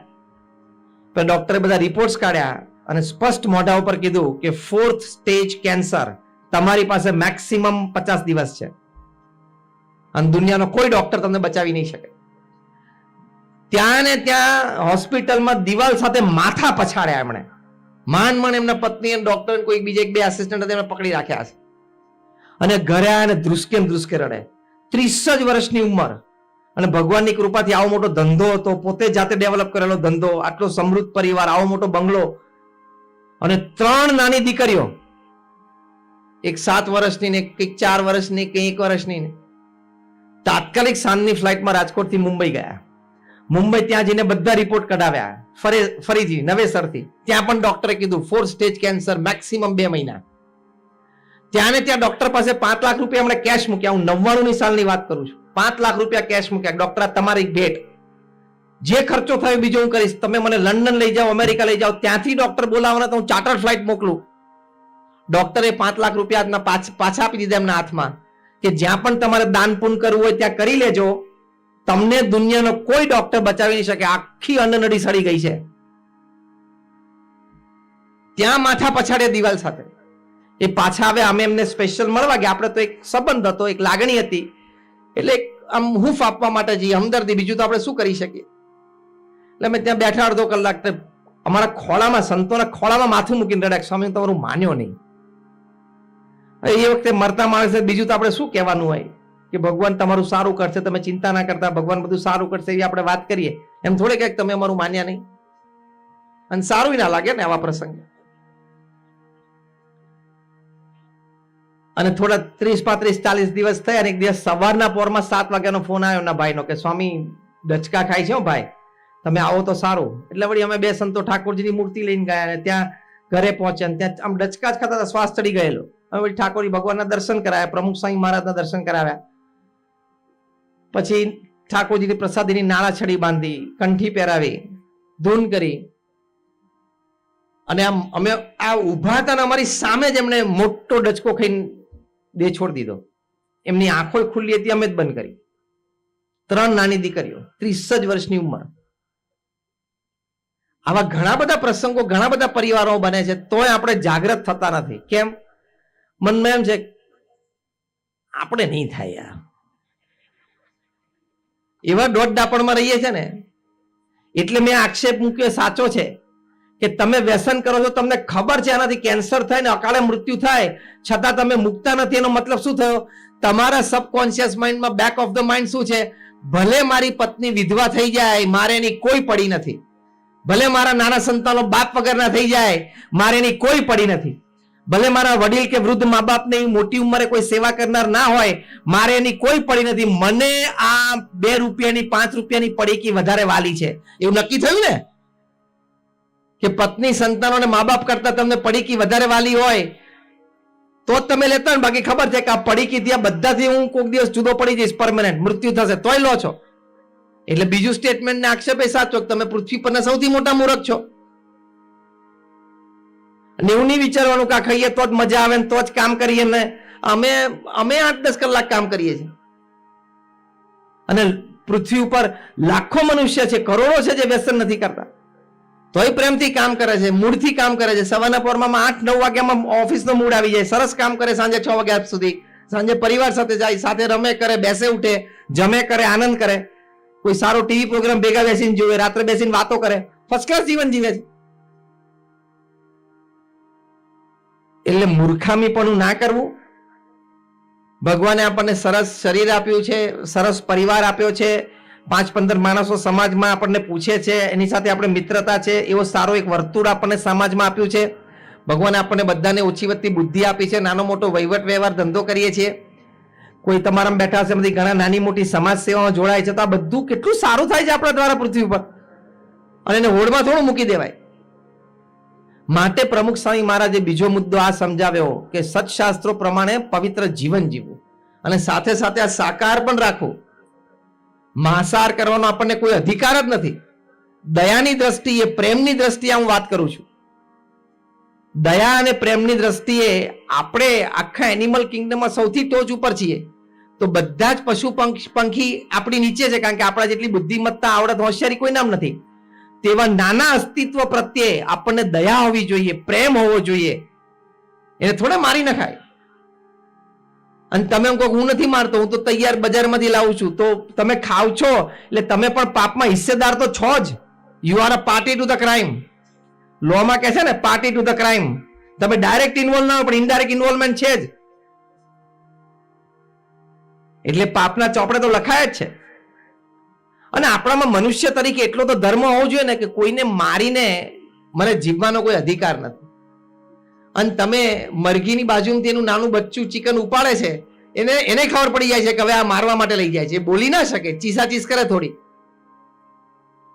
પણ ડોક્ટરે બધા રિપોર્ટ્સ કાઢ્યા અને સ્પષ્ટ મોઢા ઉપર કીધું કે 4th સ્ટેજ કેન્સર, તમારી પાસે મેક્સિમમ 50 દિવસ છે અને દુનિયાનો કોઈ ડોક્ટર તમને બચાવી નહીં શકે. ત્યાં ને ત્યાં હોસ્પિટલમાં દિવાલ સાથે માથા પછાડ્યા એમણે. માંડ એમના પત્ની અને ડોક્ટર કોઈ બીજા 1-2 આસિસ્ટન્ટ હતા, એમને પકડી રાખ્યા છે. અને ઘરે આવીને ધ્રુસકે રડે. 30 જ વર્ષની ઉંમર અને ભગવાનની કૃપાથી આવો મોટો ધંધો હતો, પોતે જાતે ડેવલપ કરેલો ધંધો, આટલો સમૃદ્ધ પરિવાર, આવો મોટો બંગલો અને 3 નાની દીકરીઓ, એક 7 વર્ષની ને એક 4 વર્ષની, એક 1 વર્ષની. તાત્કાલિક સાંજની ફ્લાઇટમાં રાજકોટથી મુંબઈ ગયા. મુંબઈ ત્યાં જઈને બધા રિપોર્ટ કઢાવ્યા ફરીથી નવેસરથી. ત્યાં પણ ડોક્ટરે કીધું 4th સ્ટેજ કેન્સર, મેક્સિમમ 2 મહિના. ત્યાં ને ત્યાં ડોક્ટર પાસે 5 લાખ રૂપિયા એમણે કેશ મૂક્યા. હું 99ની સાલની વાત કરું છું. 5 લાખ રૂપિયા કેશ મૂક્યા. ડોક્ટર તમારી ભેટ, જે ખર્ચો થયો બીજો હું કરીશ, તમે મને લંડન લઈ જાઓ, અમેરિકા લઈ જાઓ, ત્યાંથી ડોક્ટર બોલાવવાના તો હું ચાર્ટર્ડ ફ્લાઇટ મોકલું. ડોક્ટરે 5 લાખ રૂપિયા પાછા આપી દીધા એમના હાથમાં કે જ્યાં પણ તમારે દાન પુણ્ય કરવું હોય ત્યાં કરી લેજો, તમને દુનિયાનો કોઈ ડોક્ટર બચાવી નહીં શકે. આખી અન્નનળી સડી ગઈ છે. ત્યાં માથા પછાડે દિવાલ સાથે. એ પાછા આવે, અમે એમને સ્પેશિયલ મળવા ગયા. આપણે તો એક સંબંધ હતો, એક લાગણી હતી, એટલે આમ હૂંફ આપવા માટે જઈએ, હમદર્દી, બીજું તો આપણે શું કરી શકીએ. એટલે અમે ત્યાં બેઠા અડધો કલાક. અમારા ખોળામાં, સંતોના ખોળામાં માથું મૂકીને રડ્યા, સ્વામી તમારું માન્યો નહીં. એ વખતે મરતા માણસે બીજું તો આપણે શું કહેવાનું હોય કે ભગવાન તમારું સારું કરશે, તમે ચિંતા ના કરતા, ભગવાન બધું સારું કરશે, એવી આપણે વાત કરીએ. એમ થોડે કે તમે અમારું માન્યા નહીં. અને સારું ના લાગે ને આવા પ્રસંગે. અને થોડા 30, 35, 40 દિવસ થયા અને એક દિવસ સવારના પોરમાં 7 વાગ્યાનો ફોન આવ્યો એમના ભાઈનો કે સ્વામી ડચકા ખાય છે ભાઈ, તમે આવો તો સારું. એટલે વળી અમે 2 સંતો ઠાકોરજીની મૂર્તિ લઈને ગયા અને ત્યાં ઘરે પહોંચ્યા. ત્યાં આમ ડચકા જ ખાતા હતા, શ્વાસ ચડી ગયેલો. અમે વળી ઠાકોરજી ભગવાનના દર્શન કરાવ્યા, પ્રમુખ સ્વામી મહારાજના દર્શન કરાવ્યા. પછી ઠાકોરજીની પ્રસાદીની નાળા છડી બાંધી, કંઠી પહેરાવી, ધૂન કરી. અને આમ અમે આ ઉભા હતા ને અમારી સામે જ એમણે મોટો ડચકો ખાઈને દે છોડી દીધો. એમની આંખો ખુલ્લી હતી, અમે જ બંધ કરી. 3 નાની દીકરીઓ, 30 જ વર્ષની ઉંમર. આવા ઘણા બધા પ્રસંગો, ઘણા બધા પરિવારો બને છે, તોય આપણે જાગૃત થતા નથી. કેમ? મનમાં એમ છે આપણે નહીં થાય યાર. એવા દોઢ ડાપણમાં રહીએ છે ને, એટલે મેં આક્ષેપ મૂક્યો સાચો છે કે તમે વ્યસન કરો છો, તમને ખબર છે આનાથી કેન્સર થાય ને અકાળે મૃત્યુ થાય, છતાં તમે મુકતા નથી. એનો મતલબ શું થયો? તમારા સબકોન્શિયસ માઇન્ડમાં, બેક ઓફ ધ માઇન્ડ શું છે? ભલે મારી પત્ની વિધવા થઈ જાય, મારે એની કોઈ પડી નથી. ભલે મારા નાના સંતાનો બાપ વગરના થઈ જાય, મારે એની કોઈ પડી નથી. ભલે મારા વડીલ કે વૃદ્ધ મા બાપને મોટી ઉંમરે કોઈ સેવા કરનાર ના હોય, મારે એની કોઈ પડી નથી. મને આ 2 રૂપિયાની 5 રૂપિયાની પડીકી વધારે વાલી છે. એવું નક્કી થયું ને કે પત્ની, સંતાનો અને મા બાપ કરતા તમને પડીકી વધારે વાલી હોય તો જ તમે લેતા ને. બાકી ખબર છે કે આ પડીકી ત્યાં બધાથી હું કોઈક દિવસ જુદો પડી જઈશ, પરમેનન્ટ મૃત્યુ થશે તોય લો છો. એટલે બીજું સ્ટેટમેન્ટ ને આક્ષેપ એ સાચો, તમે પૃથ્વી પરના સૌથી મોટા મૂર્ખ છો. અને એવું નહીં વિચારવાનું કે આ ખાઈએ તો જ મજા આવે ને તો જ કામ કરીએ ને. અમે 8-10 કલાક કામ કરીએ છીએ અને પૃથ્વી ઉપર લાખો મનુષ્ય છે, કરોડો છે જે વ્યસન નથી કરતા, તોય પ્રેમથી કામ કરે છે, મૂડથી કામ કરે છે. સવારના પોરમાં 8-9 વાગ્યામાં ઓફિસનો મૂડ આવી જાય, સરસ કામ કરે, સાંજે 6 વાગ્યા સુધી, સાંજે પરિવાર સાથે જાય, સાથે રમે કરે, બેસે ઉઠે, જમે કરે, આનંદ કરે, કોઈ સારો ટીવી પ્રોગ્રામ ભેગા બેસીને જોવે, રાત્રે બેસીને વાતો કરે, ફર્સ્ટ ક્લાસ જીવન જીવે છે. એટલે મૂર્ખામી પણ ના કરવું. ભગવાને આપણને સરસ શરીર આપ્યું છે, સરસ પરિવાર આપ્યો છે, 5-15 માણસો સમાજમાં આપણને પૂછે છે, એની સાથે આપણે મિત્રતા છે, એવો સારો એક વર્તુળ આપણને સમાજમાં આપ્યું છે. ભગવાને આપણને બધાને ઓછી વધતી બુદ્ધિ આપી છે, નાનો મોટો વહીવટ વ્યવહાર ધંધો કરીએ છીએ, કોઈ તમારા બેઠા હશે, બધી ઘણા નાની મોટી સમાજ સેવામાં જોડાય છે. તો આ બધું કેટલું સારું થાય છે આપણા દ્વારા પૃથ્વી ઉપર, અને એને હોડમાં થોડું મૂકી દેવાય. માટે પ્રમુખ સ્વામી મહારાજે બીજો મુદ્દો આ સમજાવ્યો કે સત્શાસ્ત્રો પ્રમાણે પવિત્ર જીવન જીવવું અને સાથે સાથે આ સાકાર પણ રાખવું. માંસાહાર કરવાનો આપણને કોઈ અધિકાર જ નથી. દયાની દ્રષ્ટિએ, પ્રેમની દ્રષ્ટિએ હું વાત કરું છું. દયા અને પ્રેમની દ્રષ્ટિએ આપણે આખા એનિમલ કિંગડમમાં સૌથી ટોચ ઉપર છીએ. તો બધા જ પશુ પંખી આપણી નીચે છે, કારણ કે આપણા જેટલી બુદ્ધિમત્તા, આવડત, હોશિયારી કોઈ નામ નથી. તેવા નાના અસ્તિત્વ પ્રત્યે આપણને દયા હોવી જોઈએ, પ્રેમ હોવો જોઈએ. એને થોડા મારી નખાય. અને તમે એમ કહો હું નથી મારતો, હું તો તૈયાર બજારમાંથી લાવું છું, તો તમે ખાવ છો એટલે તમે પણ પાપમાં હિસ્સેદાર તો છો જ. You are a party to the crime. લોમાં કહે છે ને પાર્ટી ટુ ધ ક્રાઇમ. તમે ડાયરેક્ટ ઇન્વોલ્વ ના હોય પણ ઇનડાયરેક્ટ ઇન્વોલ્વમેન્ટ છે જ. એટલે પાપના ચોપડે તો લખાય જ છે. અને આપણામાં મનુષ્ય તરીકે એટલો તો ધર્મ હોવો જોઈએ ને કે કોઈને મારીને મને જીવવાનો કોઈ અધિકાર નથી. અને તમે મરઘીની બાજુમાંથી એનું નાનું બચ્ચું ચિકન ઉપાડે છે, એને ખબર પડી જાય છે કે હવે આ મારવા માટે લઈ જાય છે. એ બોલી ના શકે, ચીસાચીસ કરે થોડી,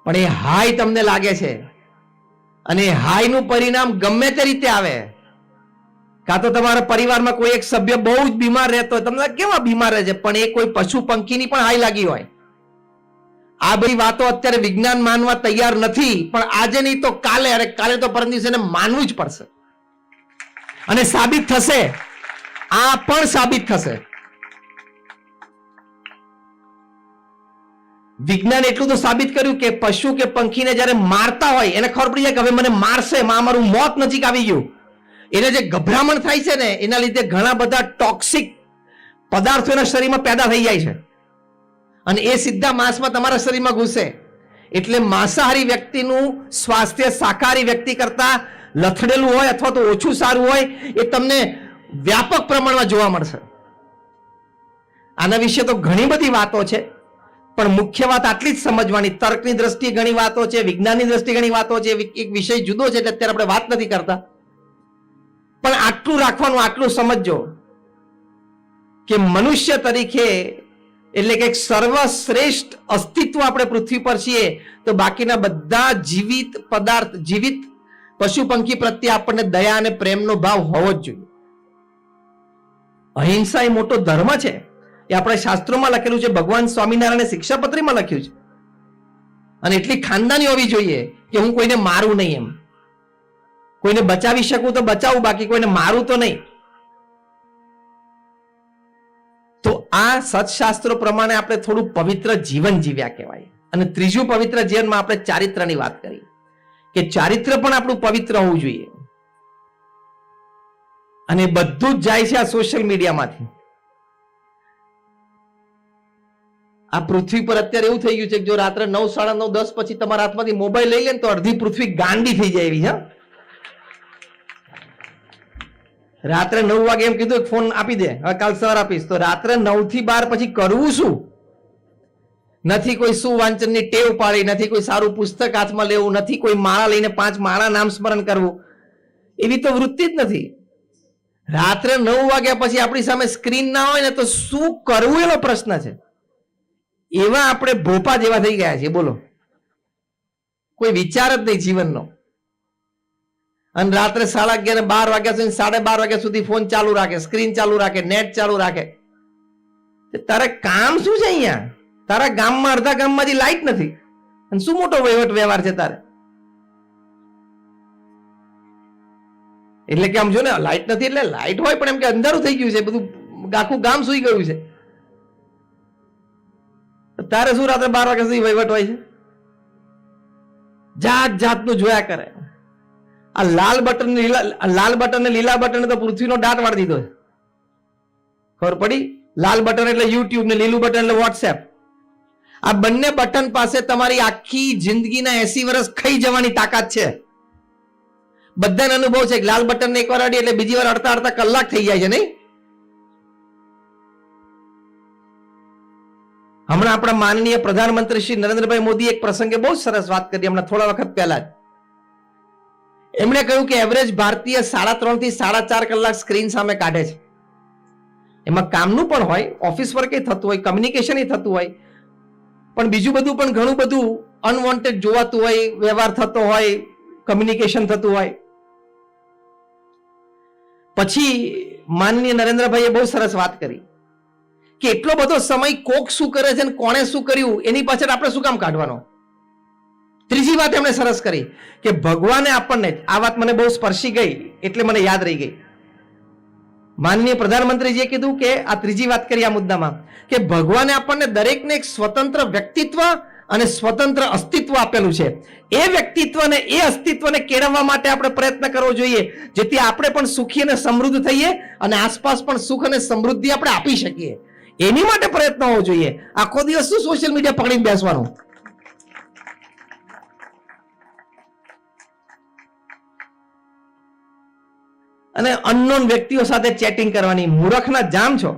પણ એ હાય તમને લાગે છે. અને એ હાયનું પરિણામ ગમે તે રીતે આવે. કાં તો તમારા પરિવારમાં કોઈ એક સભ્ય બહુ જ બીમાર રહેતો હોય, તમને કેવા બીમાર રહે છે, પણ એ કોઈ પશુ પંખીની પણ હાય લાગી હોય. આ બધી વાતો અત્યારે વિજ્ઞાન માનવા તૈયાર નથી, પણ આજે નહીં તો કાલે, અરે કાલે તો પરમ દિવસે માનવું જ પડશે. અને સાબિત થશે, આ પણ સાબિત થશે. વિજ્ઞાન એટલું તો સાબિત કર્યું કે પશુ કે પંખીને જ્યારે મારતા હોય એને ખબર પડી જાય કે હવે મને મારશે, મારું મોત નજીક આવી ગયું. એને જે ગભરામણ થાય છે ને, એના લીધે ઘણા બધા ટોક્સિક પદાર્થો એના શરીરમાં પેદા થઈ જાય છે અને એ સીધા માંસમાં તમારા શરીરમાં ઘૂસે. એટલે માંસાહારી વ્યક્તિનું સ્વાસ્થ્ય શાકાહારી વ્યક્તિ કરતા લથડેલું હોય અથવા તો ઓછું સારું હોય એ તમને વ્યાપક પ્રમાણમાં જોવા મળશે. આના વિશે તો ઘણી બધી વાતો છે, પણ મુખ્ય વાત આટલી જ સમજવાની. તર્કની દ્રષ્ટિએ ઘણી વાતો છે, વિજ્ઞાનની દ્રષ્ટિએ ઘણી વાતો છે, એક વિષય જુદો છે એટલે અત્યારે આપણે વાત નથી કરતા. પણ આટલું રાખવાનું, આટલું સમજજો કે મનુષ્ય તરીકે એટલે કે એક સર્વશ્રેષ્ઠ અસ્તિત્વ આપણે પૃથ્વી પર છીએ, તો બાકીના બધા જીવિત પદાર્થ, જીવિત પશુ પંખી પ્રત્યે આપણને દયા અને પ્રેમનો ભાવ હોવો જ જોઈએ. અહિંસા એ મોટો ધર્મ છે, એ આપણા શાસ્ત્રોમાં લખેલું છે, ભગવાન સ્વામિનારાયણે શિક્ષાપત્રીમાં લખ્યું છે. અને એટલી ખાનદાની હોવી જોઈએ કે હું કોઈને મારું નહીં. એમ કોઈને બચાવી શકું તો બચાવું, બાકી કોઈને મારું તો નહીં. તો આ સત્શાસ્ત્રો પ્રમાણે આપણે થોડું પવિત્ર જીવન જીવ્યા કહેવાય. અને ત્રીજું પવિત્ર જીવનમાં આપણે ચારિત્રની વાત કરી કે ચારિત્ર પણ આપણું પવિત્ર હોવું જોઈએ. અને બધું જ જાય છે આ સોશિયલ મીડિયામાંથી. આ પૃથ્વી પર અત્યારે એવું થઈ ગયું છે કે જો રાત્રે 9, 9:30, 10 પછી તમારા હાથમાંથી મોબાઈલ લઈ લે ને તો અડધી પૃથ્વી ગાંડી થઈ જાય એવી છે. રાત્રે 9 વાગે એમ કીધું ફોન આપી દે, હવે કાલ સવાર આપીશ, તો રાત્રે 9 થી 12 પછી કરવું શું? નથી કોઈ સુવાંચનની ટેવ પાડી, નથી કોઈ સારું પુસ્તક હાથમાં લેવું, નથી કોઈ માળા લઈને 5 માળા નામ સ્મરણ કરવું, એવી તો વૃત્તિ જ નથી. રાત્રે 9 વાગ્યા પછી આપણી સામે સ્ક્રીન ના હોય ને તો શું કરવું એનો પ્રશ્ન છે. એવા આપણે ભોપા જેવા થઈ ગયા છે. બોલો, કોઈ વિચાર જ નહીં જીવનનો. અને રાત્રે 11:30 ને 12 વાગ્યા સુધી, 12:30 વાગ્યા સુધી ફોન ચાલુ રાખે, સ્ક્રીન ચાલુ રાખે, નેટ ચાલુ રાખે. તારે કામ શું છે અહીંયા? તારા ગામમાં અડધા ગામમાંથી લાઈટ નથી અને શું મોટો વહીવટ વ્યવહાર છે તારે? એટલે કે આમ જો ને, લાઈટ નથી એટલે લાઈટ હોય પણ એમ કે અંધારું થઈ ગયું છે, બધું આખું ગામ સુઈ ગયું છે, તારે શું રાત્રે 12 વાગ્યા સુધી વહીવટ હોય છે? જાત જાતનું જોયા કરે. આ લાલ બટન ને લીલા બટન તો પૃથ્વીનો દાટ વાળી દીધો. ખબર પડી? લાલ બટન એટલે યુટ્યુબ ને લીલું બટન એટલે વોટ્સએપ. આ બંને બટન પાસે તમારી આખી જિંદગીના 80 વર્ષ ખાઈ જવાની તાકાત છે. બધાને અનુભવ છે કે લાલ બટન ને એકવાર અડી એટલે બીજી વાર અડતા કલાક થઈ જાય છે, નહીં? હમણાં આપણા માનનીય પ્રધાનમંત્રી શ્રી નરેન્દ્રભાઈ મોદી એક પ્રસંગે બહુ સરસ વાત કરી હમણાં થોડા વખત પહેલા જ. એમણે કહ્યું કે એવરેજ ભારતીય 3.5 થી 4.5 કલાક સ્ક્રીન સામે કાઢે છે. એમાં કામનું પણ હોય, ઓફિસ વર્ક થતું હોય, કમ્યુનિકેશન થતું હોય, પણ બીજું બધું પણ ઘણું બધું અનવોન્ટેડ જોવાતું હોય, વ્યવહાર થતો હોય, કમ્યુનિકેશન થતું હોય. પછી માનનીય નરેન્દ્રભાઈએ બહુ સરસ વાત કરી કે એટલો બધો સમય કોક શું કરે છે અને કોણે શું કર્યું એની પાછળ આપણે શું કામ કાઢવાનો. ત્રીજી વાત એમણે સરસ કરી કે ભગવાને આપણને, આ વાત મને બહુ સ્પર્શી ગઈ એટલે મને યાદ રહી ગઈ. માનનીય પ્રધાનમંત્રીજીએ કીધું કે આ ત્રીજી વાત કરી આ મુદ્દામાં કે ભગવાને આપણને દરેકને એક સ્વતંત્ર વ્યક્તિત્વ અને સ્વતંત્ર અસ્તિત્વ આપેલું છે. એ વ્યક્તિત્વને, એ અસ્તિત્વને કેળવવા માટે આપણે પ્રયત્ન કરવો જોઈએ, જેથી આપણે પણ સુખી અને સમૃદ્ધ થઈએ અને આસપાસ પણ સુખ અને સમૃદ્ધિ આપણે આપી શકીએ. એની માટે પ્રયત્ન હોવો જોઈએ. આખો દિવસ શું સોશિયલ મીડિયા પકડીને બેસવાનું? અને અનનોન વ્યક્તિઓ સાથે ચેટિંગ કરવાની. મૂર્ખના જામ છો.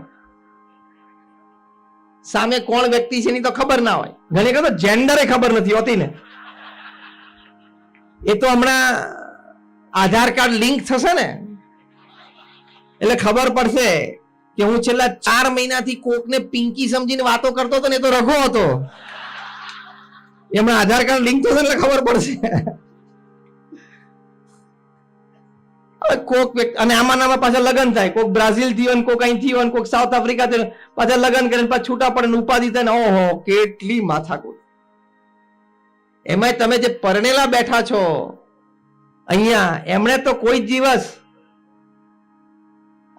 સામે કોણ વ્યક્તિ છે એની તો ખબર ના હોય. ઘણી વખત જેન્ડરે ખબર નથી હોતી ને. એ તો હમણાં આધાર કાર્ડ લિંક થશે ને એટલે ખબર પડશે કે હું છેલ્લા 4 મહિનાથી કોકને પિંકી સમજીને વાતો કરતો હતો ને એ તો રઘો હતો. એમાં આધાર કાર્ડ લિંક થશે એટલે ખબર પડશે. કોક અને આમાં પાછા લગ્ન થાય, કોક બ્રાઝિલ થી હોય, કોક અહીંથી હોય, કોક સાઉથ આફ્રિકા થી, પાછા લગ્ન કરીને પાછા છૂટા પડે, ઉપાધિ થાય ને. ઓહો, કેટલી માથાકૂટ. એમાં તમે જે પરણેલા બેઠા છો અહીંયા, એમણે તો કોઈ દિવસ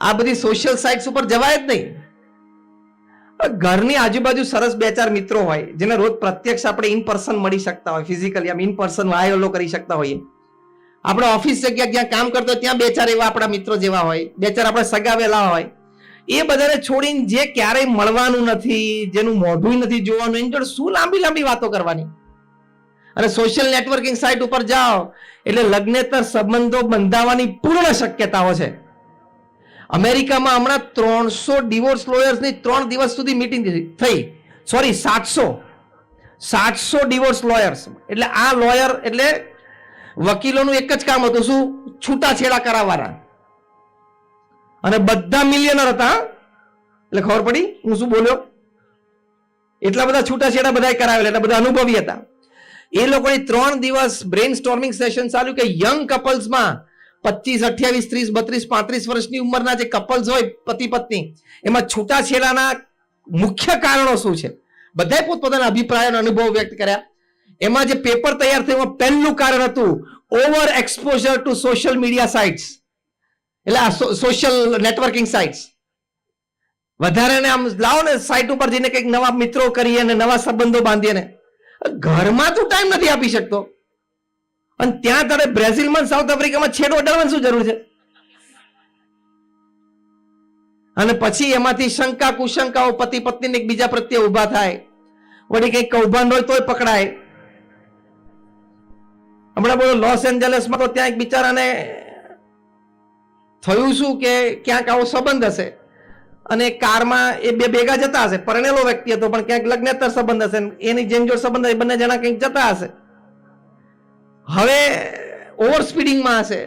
આ બધી સોશિયલ સાઇટ્સ ઉપર જવાય જ નહીં. ઘરની આજુબાજુ સરસ 2-4 મિત્રો હોય જેને રોજ પ્રત્યક્ષ આપણે ઇન પર્સન મળી શકતા હોય, ફિઝિકલી આમ ઇન પર્સન વાયલો કરી શકતા હોઈએ. આપણે ઓફિસ જગ્યા જ્યાં કામ કરતો હોય ત્યાં 2-4 એવા આપણા મિત્રો જેવા હોય, 2-4 આપણે સગાવેલા હોય. એ બધાને છોડીને જે ક્યારેય મળવાનું નથી, જેનું મોઢું નથી જોવાનું, એની જોડે શું લાંબી લાંબી વાતો કરવાની? અને સોશિયલ નેટવર્કિંગ સાઇટ ઉપર જાઓ એટલે લગ્નેતર સંબંધો બંધાવવાની પૂર્ણ શક્યતાઓ છે. અમેરિકામાં હમણાં 300 ડિવોર્સ લોયર્સની 3 દિવસ સુધી મીટિંગ થઈ. Sorry, 700 divorce lawyers. એટલે આ લોયર એટલે વકીલોનું એક જ કામ હતું, શું? છૂટાછેડા કરાવવાના. અને બધા મિલિયનર હતા. એટલે ખબર પડી હું શું બોલ્યો? એટલા બધા છૂટાછેડા બધા કરાવેલા, એટલે બધા અનુભવી હતા. એ લોકોની 3 દિવસ બ્રેઇન સ્ટોર્મિંગ સેશન ચાલ્યું કે યંગ કપલ્સમાં 25, 28, 30, 32, 35 વર્ષની ઉંમરના જે કપલ્સ હોય, પતિ પત્ની, એમાં છૂટાછેડાના મુખ્ય કારણો શું છે? બધાએ પોતપોતાના અભિપ્રાય અને અનુભવ વ્યક્ત કર્યા. એમાં જે પેપર તૈયાર થયું એમાં પહેલું કારણ હતું over exposure to social media sites. એટલે આ સોશિયલ નેટવર્કિંગ સાઇટ્સ વધારે ને આમ લાવો ને સાઇટ ઉપર જઈને કંઈક નવા મિત્રો કરીએ ને નવા સંબંધો બાંધીએ ને. ઘરમાં તું ટાઈમ નથી આપી શકતો અને ત્યાં તારે બ્રાઝિલમાં, સાઉથ આફ્રિકામાં છેડો અડાડવાની શું જરૂર છે? અને પછી એમાંથી શંકા કુશંકાઓ પતિ પત્નીને એકબીજા પ્રત્યે ઉભા થાય. વળી કંઈક કૌભાંડ હોય તોય પકડાય. હમણાં બોલો લોસ એન્જલસમાં તો ત્યાં એક બિચારાને થયું શું કે ક્યાંક આવો સંબંધ હશે અને કારમાં એ બે ભેગા જતા હશે. પરણેલો વ્યક્તિ હતો પણ ક્યાંક લગ્નેતર સંબંધ હશે, એની જેમ જોડ સંબંધ હશે, બંને જણા કંઈક જતા હશે. હવે ઓવર સ્પીડિંગમાં હશે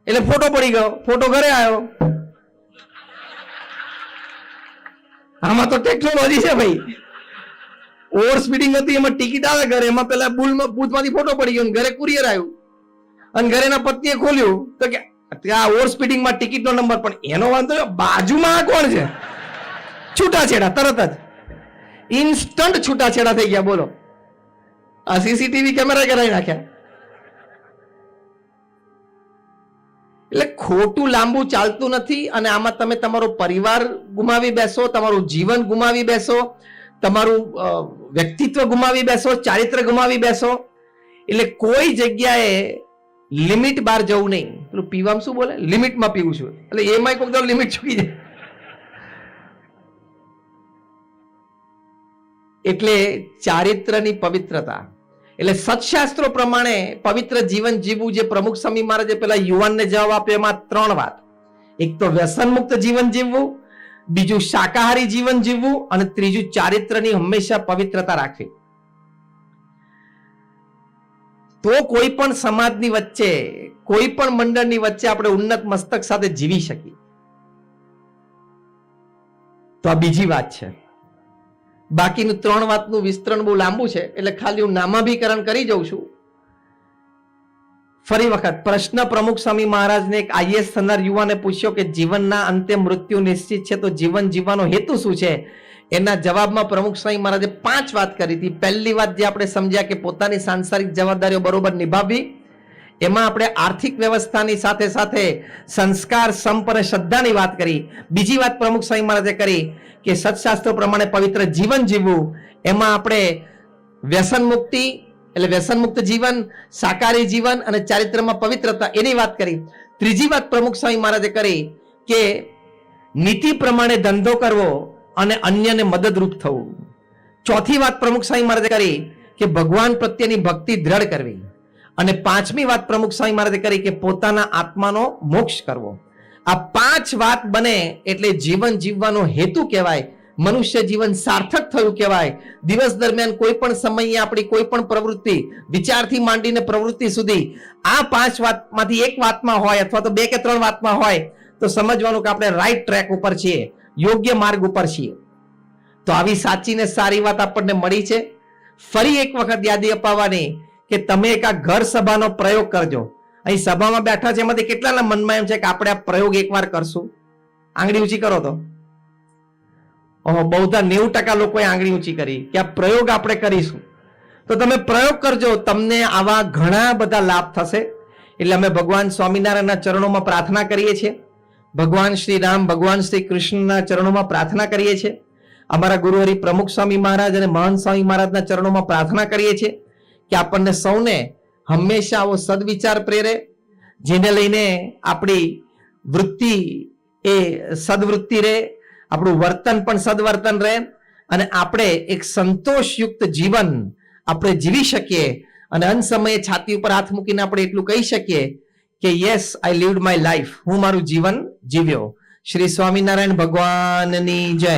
એટલે ફોટો પડી ગયો, ફોટો ઘરે આવ્યો. આમાં તો ટેકનોલોજી છે ભાઈ. ઓવર સ્પીડિંગ હતી એમાં ટિકિટ આવે ઘરે, એમાં પેલા બૂથમાંથી ફોટો પડી ગયો, ઘરે કુરિયર આવ્યું અને ઘરે એના પત્નીએ ખોલ્યું તો કે ત્યાં ઓવર સ્પીડિંગમાં ટિકિટનો નંબર. પણ એનો વાંધો બાજુમાં કોણ છે? છૂટાછેડા તરત જ. ઇન્સ્ટન્ટ છૂટાછેડા થઈ ગયા. બોલો, આ સીસીટીવી કેમેરા કરાવી નાખ્યા. એટલે ખોટું લાંબુ ચાલતું નથી. અને આમાં તમે તમારો પરિવાર ગુમાવી બેસો, તમારું જીવન ગુમાવી બેસો, તમારું વ્યક્તિત્વ ગુમાવી બેસો, ચારિત્ર ગુમાવી બેસો. એટલે કોઈ જગ્યાએ લિમિટ બહાર જવું નહીં. પેલું પીવામાં શું બોલે, લિમિટમાં પીવું છું, એટલે એમાં કોઈક દર લિમિટ ચૂકી જાય. એટલે ચારિત્રની પવિત્રતા, એટલે સત્શાસ્ત્રો પ્રમાણે પવિત્ર જીવન જીવવું, જે પ્રમુખ સ્વામી મહારાજે પેલા યુવાનને જવાબ આપ્યો એમાં 3 વાત. એક તો વ્યસન મુક્ત જીવન જીવવું, બીજું શાકાહારી જીવન જીવવું, અને ત્રીજું ચારિત્રની હંમેશા પવિત્રતા રાખવી. તો કોઈ પણ સમાજની વચ્ચે, કોઈ પણ મંડળની વચ્ચે આપણે ઉન્નત મસ્તક સાથે જીવી શકીએ. તો આ બીજી વાત છે. બાકીનું 3 વાતનું વિસ્તરણ બહુ લાંબુ છે, એટલે ખાલી હું નામાભીકરણ કરી જઉં છું. ફરી વખત પ્રશ્ન પ્રમુખ સ્વામી મહારાજને એક આઈએએસ થનાર યુવાને પૂછ્યો કે જીવનના અંતે મૃત્યુ નિશ્ચિત છે, તો જીવન જીવવાનો હેતુ શું છે? એના જવાબમાં પ્રમુખ સ્વામી મહારાજે 5 વાત કરી હતી. પહેલી વાત જે આપણે સમજ્યા કે પોતાની સાંસારિક જવાબદારીઓ બરોબર નિભાવવી. એમાં આપણે આર્થિક વ્યવસ્થાની સાથે સાથે સંસ્કાર, સંપ અને શ્રદ્ધાની વાત કરી. બીજી વાત પ્રમુખ સ્વામી મહારાજે કરી કે સત્શાસ્ત્રો પ્રમાણે પવિત્ર જીવન જીવવું. એમાં આપણે વ્યસન મુક્તિ એટલે વ્યસન મુક્ત જીવન, શાકાહારી જીવન અને ચારિત્રમાં પવિત્રતા, એની વાત કરી. ત્રીજી વાત પ્રમુખ સ્વામી મહારાજે કરી કે નીતિ પ્રમાણે ધંધો કરવો અને અન્યને મદદરૂપ થવું. ચોથી વાત પ્રમુખ સ્વામી મહારાજે કરી કે ભગવાન પ્રત્યેની ભક્તિ દ્રઢ કરવી. અને 5મી વાત પ્રમુખ સ્વામી મહારાજે કરી કે પોતાના આત્માનો મોક્ષ કરવો. આ 5 વાત બને એટલે જીવન જીવવાનો હેતુ કહેવાય. મનુષ્ય જીવન સાર્થક થયું કહેવાય. દિવસ દરમિયાન કોઈ પણ સમયે આપણી કોઈ પણ પ્રવૃત્તિ, વિચારથી માંડીને પ્રવૃત્તિ સુધી આ 5 વાતમાંથી એક વાતમાં હોય અથવા તો 2 કે 3 વાતમાં હોય તો સમજવાનું કે આપણે રાઈટ ટ્રેક ઉપર છીએ, યોગ્ય માર્ગ ઉપર છીએ. તો આવી સાચી ને સારી વાત આપણને મળી છે. ફરી એક વખત યાદી અપાવવાની કે તમે એક આ ઘર સભાનો પ્રયોગ કરજો. અહીં સભામાં બેઠા છે એમાંથી કેટલાના મનમાં એમ છે કે આપણે આ પ્રયોગ એકવાર કરશું? આંગળી ઊંચી કરો તો. ઓહો, બહુધા 90% લોકોએ આંગળી ઊંચી કરી કે આ પ્રયોગ આપણે કરીશું. તો તમે પ્રયોગ કરજો, તમને આવા ઘણા બધા લાભ થશે. એટલે અમે ભગવાન સ્વામિનારાયણના ચરણોમાં પ્રાર્થના કરીએ છીએ. ભગવાન શ્રી રામ, ભગવાન શ્રી કૃષ્ણના ચરણોમાં પ્રાર્થના કરીએ છીએ. અમારા ગુરુહરિ પ્રમુખ સ્વામી મહારાજ અને મહંત સ્વામી મહારાજના ચરણોમાં પ્રાર્થના કરીએ છીએ કે આપણને સૌને હંમેશા આવો સદવિચાર પ્રેરે, જેને લઈને આપણી વૃત્તિ એ સદવૃત્તિ રહે, આપણું વર્તન પણ સદવર્તન રહે, અને આપણે એક સંતોષયુક્ત જીવન આપણે જીવી શકીએ. અને અંત સમયે છાતી ઉપર હાથ મૂકીને આપણે એટલું કહી શકીએ કે યસ, આઈ લીવ્ડ માય લાઈફ, હું મારું જીવન જીવ્યો. શ્રી સ્વામિનારાયણ ભગવાનની જય.